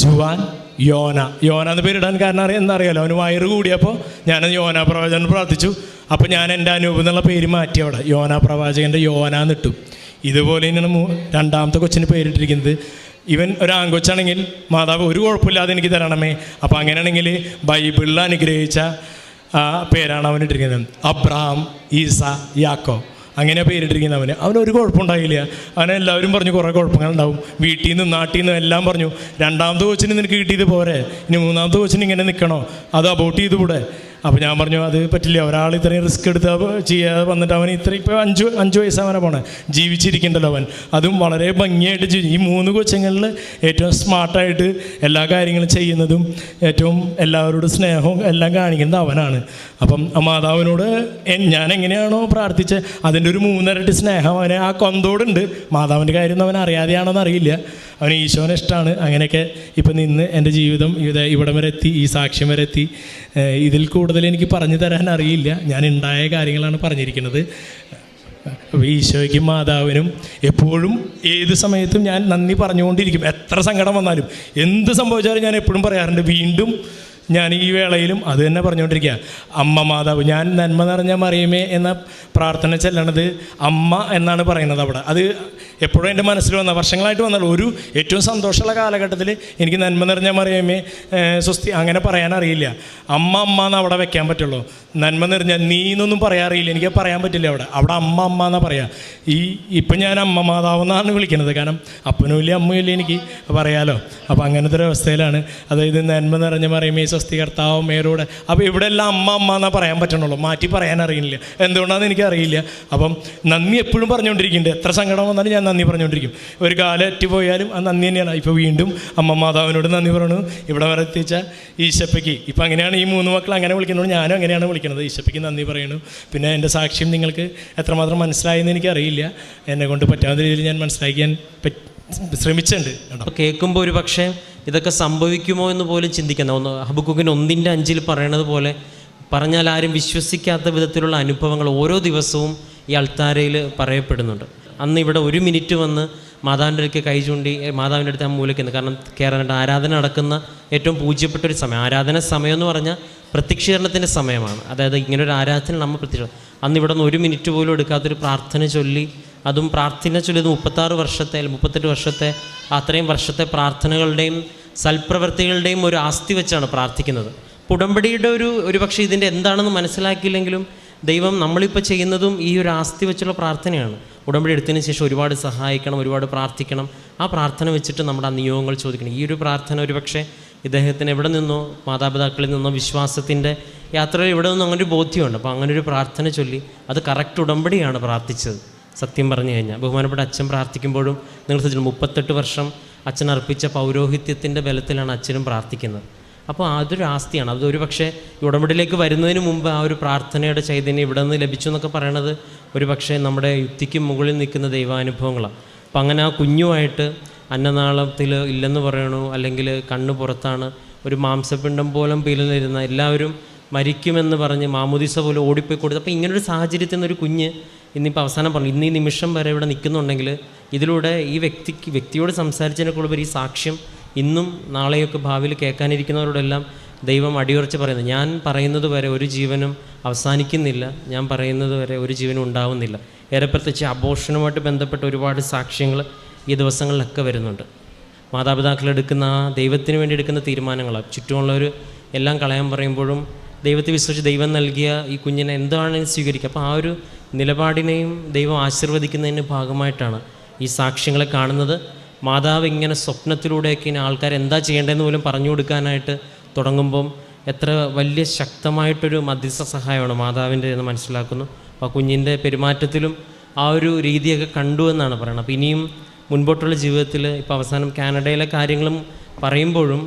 ജുവാൻ, യോന എന്ന് പേരിടാൻ കാരണം എന്നറിയാലോ, അവന് വയറ് കൂടിയപ്പോൾ ഞാൻ യോന പ്രവാചകൻ പ്രാർത്ഥിച്ചു. അപ്പോൾ ഞാൻ എൻ്റെ അനൂപ് എന്നുള്ള പേര് മാറ്റി അവിടെ യോന പ്രവാചകൻ്റെ യോന എന്നിട്ടു. ഇതുപോലെ തന്നെയാണ് രണ്ടാമത്തെ കൊച്ചിന് പേരിട്ടിരിക്കുന്നത്. ഇവൻ ഒരു ആൺകൊച്ചാണെങ്കിൽ മാതാവ് ഒരു കുഴപ്പമില്ലാതെ എനിക്ക് തരണമേ. അപ്പോൾ അങ്ങനെയാണെങ്കിൽ ബൈബിളിൽ അനുഗ്രഹിച്ച പേരാണ് അവനിട്ടിരിക്കുന്നത്. അബ്രഹാം, ഈസ, യാക്കോ, അങ്ങനെ പേരിട്ടിരിക്കുന്ന അവനൊരു കുഴപ്പമുണ്ടായില്ല. അവനെല്ലാവരും പറഞ്ഞു കുറേ കുഴപ്പങ്ങളുണ്ടാവും, വീട്ടിൽ നിന്നും നാട്ടിൽ നിന്നും എല്ലാം പറഞ്ഞു. 2ാമത്തെ കൊച്ചിന് നിനക്ക് കിട്ടിയത് പോരെ, ഇനി 3ാമത്തെ കൊച്ചിന് ഇങ്ങനെ നിൽക്കണോ, അത് അബോട്ട് ചെയ്തുകൂടെ? അപ്പോൾ ഞാൻ പറഞ്ഞു അത് പറ്റില്ല, ഒരാൾ ഇത്രയും റിസ്ക് എടുത്ത് ചെയ്യാതെ വന്നിട്ട് അവൻ ഇപ്പോൾ 5 വയസ്സാവനെ പോണേ, ജീവിച്ചിരിക്കണ്ടല്ലോ അവൻ. അതും വളരെ ഭംഗിയായിട്ട് ഈ 3 കൊച്ചുങ്ങളിൽ ഏറ്റവും സ്മാർട്ടായിട്ട് എല്ലാ കാര്യങ്ങളും ചെയ്യുന്നതും ഏറ്റവും എല്ലാവരോടും സ്നേഹവും എല്ലാം കാണിക്കുന്നത് അവനാണ്. അപ്പം ആ മാതാവിനോട് ഞാൻ എങ്ങനെയാണോ പ്രാർത്ഥിച്ചത് അതിൻ്റെ ഒരു 3 ഇരട്ടി സ്നേഹം അവനെ ആ കൊന്തോടുണ്ട്. മാതാവിൻ്റെ കാര്യം അവൻ അറിയാതെയാണോന്ന് അറിയില്ല, അവന് ഈശോനെ ഇഷ്ടമാണ്. അങ്ങനെയൊക്കെ ഇപ്പം നിന്ന് എൻ്റെ ജീവിതം ഇവിടം വരെ എത്തി, ഈ സാക്ഷ്യം വരെ എത്തി. ഇതിൽ കൂടുതൽ എനിക്ക് പറഞ്ഞു തരാൻ അറിയില്ല, ഞാൻ ഉണ്ടായ കാര്യങ്ങളാണ് പറഞ്ഞിരിക്കുന്നത്. ഈശോയ്ക്കും മാതാവിനും എപ്പോഴും ഏത് സമയത്തും ഞാൻ നന്ദി പറഞ്ഞുകൊണ്ടിരിക്കും. എത്ര സങ്കടം വന്നാലും എന്ത് സംഭവിച്ചാലും ഞാൻ എപ്പോഴും പറയാറുണ്ട്, വീണ്ടും ഞാൻ ഈ വേളയിലും അത് തന്നെ പറഞ്ഞുകൊണ്ടിരിക്കുക. അമ്മ മാതാവ്, ഞാൻ നന്മ നിറഞ്ഞ മറിയമേ എന്ന പ്രാർത്ഥന ചെല്ലണത് അമ്മ എന്നാണ് പറയുന്നത് അവിടെ. അത് എപ്പോഴും എൻ്റെ മനസ്സിൽ വന്ന വർഷങ്ങളായിട്ട് വന്നാൽ ഒരു ഏറ്റവും സന്തോഷമുള്ള കാലഘട്ടത്തിൽ എനിക്ക് നന്മ നിറഞ്ഞ മറിയമേ സ്വസ്തി അങ്ങനെ പറയാൻ അറിയില്ല. അമ്മ അമ്മ എന്ന് അവിടെ വെക്കാൻ പറ്റുള്ളൂ. നന്മ നിറഞ്ഞ നീ എന്നൊന്നും പറയാറിയില്ല, എനിക്ക് പറയാൻ പറ്റില്ല. അവിടെ അമ്മ അമ്മ എന്നാണ് പറയുക. ഇപ്പം ഞാൻ അമ്മ മാതാവെന്നാണ് വിളിക്കുന്നത്, കാരണം അപ്പനും ഇല്ല അമ്മയും ഇല്ല എനിക്ക് പറയാലോ. അപ്പോൾ അങ്ങനത്തെ ഒരു അവസ്ഥയിലാണ്. അതായത് നന്മ നിറഞ്ഞ മറിയമേ സ്വസ്തി കർത്താവ് മേരോടെ. അപ്പോൾ ഇവിടെ എല്ലാം അമ്മ അമ്മ എന്നാ പറയാൻ പറ്റണുള്ളൂ, മാറ്റി പറയാൻ അറിയില്ല. എന്തുകൊണ്ടാണെന്ന് എനിക്കറിയില്ല. അപ്പം നന്ദി എപ്പോഴും പറഞ്ഞുകൊണ്ടിരിക്കുന്നുണ്ട്. എത്ര സങ്കടം വന്നാലും ഞാൻ നന്ദി പറഞ്ഞുകൊണ്ടിരിക്കും. ഒരു കാലം പോയാലും അത് നന്ദി തന്നെയാണ്. ഇപ്പോൾ വീണ്ടും അമ്മ മാതാവിനോട് നന്ദി പറയണു. ഇവിടെ വരെ എത്തിച്ച ഈശപ്പയ്ക്ക്, ഇപ്പം അങ്ങനെയാണ് ഈ 3 മക്കൾ അങ്ങനെ വിളിക്കുന്നത്, ഞാനും അങ്ങനെയാണ് വിളിക്കുന്നത്. ഈശപ്പയ്ക്ക് നന്ദി പറയണു. പിന്നെ എൻ്റെ സാക്ഷ്യം നിങ്ങൾക്ക് എത്രമാത്രം മനസ്സിലായെന്ന് എനിക്കറിയില്ല. എന്നെ കൊണ്ട് പറ്റാവുന്ന രീതിയിൽ ഞാൻ മനസ്സിലാക്കാൻ ശ്രമിച്ചിട്ടുണ്ട്. കേൾക്കുമ്പോൾ ഒരു പക്ഷേ ഇതൊക്കെ സംഭവിക്കുമോ എന്ന് പോലും ചിന്തിക്കുന്ന ഒന്ന് ഹബക്കൂക്കിൻ്റെ 1:5 പറയണത് പോലെ പറഞ്ഞാൽ ആരും വിശ്വസിക്കാത്ത വിധത്തിലുള്ള അനുഭവങ്ങൾ ഓരോ ദിവസവും ഈ അൾത്താരയിൽ പറയപ്പെടുന്നുണ്ട്. അന്ന് ഇവിടെ 1 മിനിറ്റ് വന്ന് മാതാവിൻ്റെ അടുക്ക് കൈ ചൂണ്ടി മാതാവിൻ്റെ അടുത്ത് ആ മൂലയ്ക്കുന്നത്. കാരണം കയറാനായിട്ട് ആരാധന നടക്കുന്ന ഏറ്റവും പൂജ്യപ്പെട്ടൊരു സമയം. ആരാധന സമയം എന്ന് പറഞ്ഞാൽ പ്രത്യക്ഷീകരണത്തിൻ്റെ സമയമാണ്. അതായത് ഇങ്ങനൊരു ആരാധന നമ്മൾ അന്ന് ഇവിടെ നിന്ന് 1 മിനിറ്റ് പോലും എടുക്കാത്തൊരു പ്രാർത്ഥന ചൊല്ലി, അതും പ്രാർത്ഥന ചൊല്ലിയത് 36 വർഷത്തെ 38 വർഷത്തെ അത്രയും വർഷത്തെ പ്രാർത്ഥനകളുടെയും സൽപ്രവർത്തികളുടെയും ഒരു ആസ്തി വെച്ചാണ് പ്രാർത്ഥിക്കുന്നത്. ഉടമ്പടിയുടെ ഒരു പക്ഷേ ഇതിൻ്റെ എന്താണെന്ന് മനസ്സിലാക്കിയില്ലെങ്കിലും ദൈവം നമ്മളിപ്പോൾ ചെയ്യുന്നതും ഈ ഒരു ആസ്തി വെച്ചുള്ള പ്രാർത്ഥനയാണ്. ഉടമ്പടി എടുത്തതിന് ശേഷം ഒരുപാട് സഹായിക്കണം, ഒരുപാട് പ്രാർത്ഥിക്കണം. ആ പ്രാർത്ഥന വെച്ചിട്ട് നമ്മുടെ ആ നിയോഗങ്ങൾ ചോദിക്കണം. ഈ ഒരു പ്രാർത്ഥന ഒരു പക്ഷേ ഇദ്ദേഹത്തിന് എവിടെ നിന്നോ മാതാപിതാക്കളിൽ നിന്നോ വിശ്വാസത്തിൻ്റെ യാത്രയിൽ ഇവിടെ നിന്നോ അങ്ങനെ ഒരു ബോധ്യമുണ്ട്. അപ്പോൾ അങ്ങനെ ഒരു പ്രാർത്ഥന ചൊല്ലി അത് കറക്റ്റ് ഉടമ്പടിയാണ് പ്രാർത്ഥിച്ചത്. സത്യം പറഞ്ഞു കഴിഞ്ഞാൽ ബഹുമാനപ്പെട്ട അച്ഛൻ പ്രാർത്ഥിക്കുമ്പോഴും നിങ്ങൾ ശ്രദ്ധിച്ചു 38 വർഷം അച്ഛൻ അർപ്പിച്ച പൗരോഹിത്യത്തിൻ്റെ ബലത്തിലാണ് അച്ഛനും പ്രാർത്ഥിക്കുന്നത്. അപ്പോൾ അതൊരു ആസ്തിയാണ്. അതൊരു പക്ഷേ ഈ ഉടമ്പടിയിലേക്ക് വരുന്നതിന് മുമ്പ് ആ ഒരു പ്രാർത്ഥനയുടെ ചൈതന്യം ഇവിടെ നിന്ന് ലഭിച്ചു എന്നൊക്കെ പറയണത് ഒരു പക്ഷേ നമ്മുടെ യുക്തിക്ക് മുകളിൽ നിൽക്കുന്ന ദൈവാനുഭവങ്ങളാണ്. അപ്പം അങ്ങനെ ആ കുഞ്ഞുമായിട്ട് അന്നനാളത്തിൽ ഇല്ലെന്ന് പറയണു, അല്ലെങ്കിൽ കണ്ണ് പുറത്താണ്, ഒരു മാംസപിണ്ഡം പോലും പിന്നിലിരുന്ന എല്ലാവരും മരിക്കുമെന്ന് പറഞ്ഞ് മാമുദീസ പോലും ഓടിപ്പോയി കൊടുത്തു. അപ്പോൾ ഇങ്ങനൊരു സാഹചര്യത്തിൽ നിന്നൊരു കുഞ്ഞ് ഇന്നിപ്പോൾ അവസാനം പറഞ്ഞു, ഇന്ന് ഈ നിമിഷം വരെ ഇവിടെ നിൽക്കുന്നുണ്ടെങ്കിൽ ഇതിലൂടെ ഈ വ്യക്തിയോട് സംസാരിച്ചതിനേക്കുള്ളവർ ഈ സാക്ഷ്യം ഇന്നും നാളെയൊക്കെ ഭാവിയിൽ കേൾക്കാനിരിക്കുന്നവരോടെല്ലാം ദൈവം അടിയുറച്ച് പറയുന്നത്, ഞാൻ പറയുന്നത് വരെ ഒരു ജീവനും അവസാനിക്കുന്നില്ല, ഞാൻ പറയുന്നത് വരെ ഒരു ജീവനും ഉണ്ടാവുന്നില്ല. ഏറെ പ്രത്യേകിച്ച് അബോർഷനുമായിട്ട് ബന്ധപ്പെട്ട ഒരുപാട് സാക്ഷ്യങ്ങൾ ഈ ദിവസങ്ങളിലൊക്കെ വരുന്നുണ്ട്. മാതാപിതാക്കളെടുക്കുന്ന ആ ദൈവത്തിന് വേണ്ടി എടുക്കുന്ന തീരുമാനങ്ങൾ, ചുറ്റുമുള്ളവർ എല്ലാം കളയാൻ പറയുമ്പോഴും ദൈവത്തെ വിശ്വസിച്ച് ദൈവം നൽകിയ ഈ കുഞ്ഞിനെ എന്താണെന്ന് സ്വീകരിക്കുക. അപ്പോൾ ആ ഒരു നിലപാടിനെയും ദൈവം ആശീർവദിക്കുന്നതിൻ്റെ ഭാഗമായിട്ടാണ് ഈ സാക്ഷ്യങ്ങളെ കാണുന്നത്. മാതാവ് ഇങ്ങനെ സ്വപ്നത്തിലൂടെയൊക്കെ ഇനി ആൾക്കാർ എന്താ ചെയ്യേണ്ടതെന്ന് പോലും പറഞ്ഞു കൊടുക്കാനായിട്ട് തുടങ്ങുമ്പം എത്ര വലിയ ശക്തമായിട്ടൊരു മധ്യസ്ഥ സഹായമാണ് മാതാവിൻ്റെ എന്ന് മനസ്സിലാക്കുന്നു. അപ്പോൾ ആ കുഞ്ഞിൻ്റെ പെരുമാറ്റത്തിലും ആ ഒരു രീതിയൊക്കെ കണ്ടു എന്നാണ് പറയുന്നത്. അപ്പോൾ ഇനിയും മുൻപോട്ടുള്ള ജീവിതത്തിൽ ഇപ്പോൾ അവസാനം കാനഡയിലെ കാര്യങ്ങളും പറയുമ്പോഴും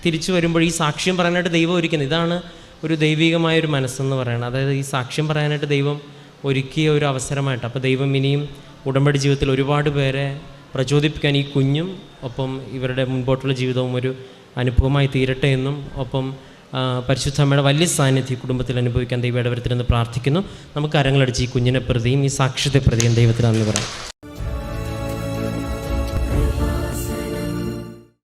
തിരിച്ചു വരുമ്പോൾ ഈ സാക്ഷ്യം പറയാനായിട്ട് ദൈവം ഒരുക്കുന്നത്, ഇതാണ് ഒരു ദൈവികമായൊരു മനസ്സെന്ന് പറയുന്നത്. അതായത് ഈ സാക്ഷ്യം പറയാനായിട്ട് ദൈവം ഒരുക്കിയ ഒരു അവസരമായിട്ട്. അപ്പോൾ ദൈവം ഇനിയും ഉടമ്പടി ജീവിതത്തിൽ ഒരുപാട് പേരെ പ്രചോദിപ്പിക്കാൻ ഈ കുഞ്ഞും ഒപ്പം ഇവരുടെ മുൻപോട്ടുള്ള ജീവിതവും ഒരു അനുഭവമായി തീരട്ടെ എന്നും ഒപ്പം പരിശുദ്ധ അമ്മയുടെ വലിയ സാന്നിധ്യം കുടുംബത്തിൽ അനുഭവിക്കാൻ ദൈവം ഇടവരുത്തരുതെന്ന് പ്രാർത്ഥിക്കുന്നു. നമുക്ക് കരങ്ങളടിച്ച് ഈ കുഞ്ഞിനെ പ്രതിയും ഈ സാക്ഷ്യത്തെ പ്രതിയും ദൈവത്തിന് നന്ദി പറയാം.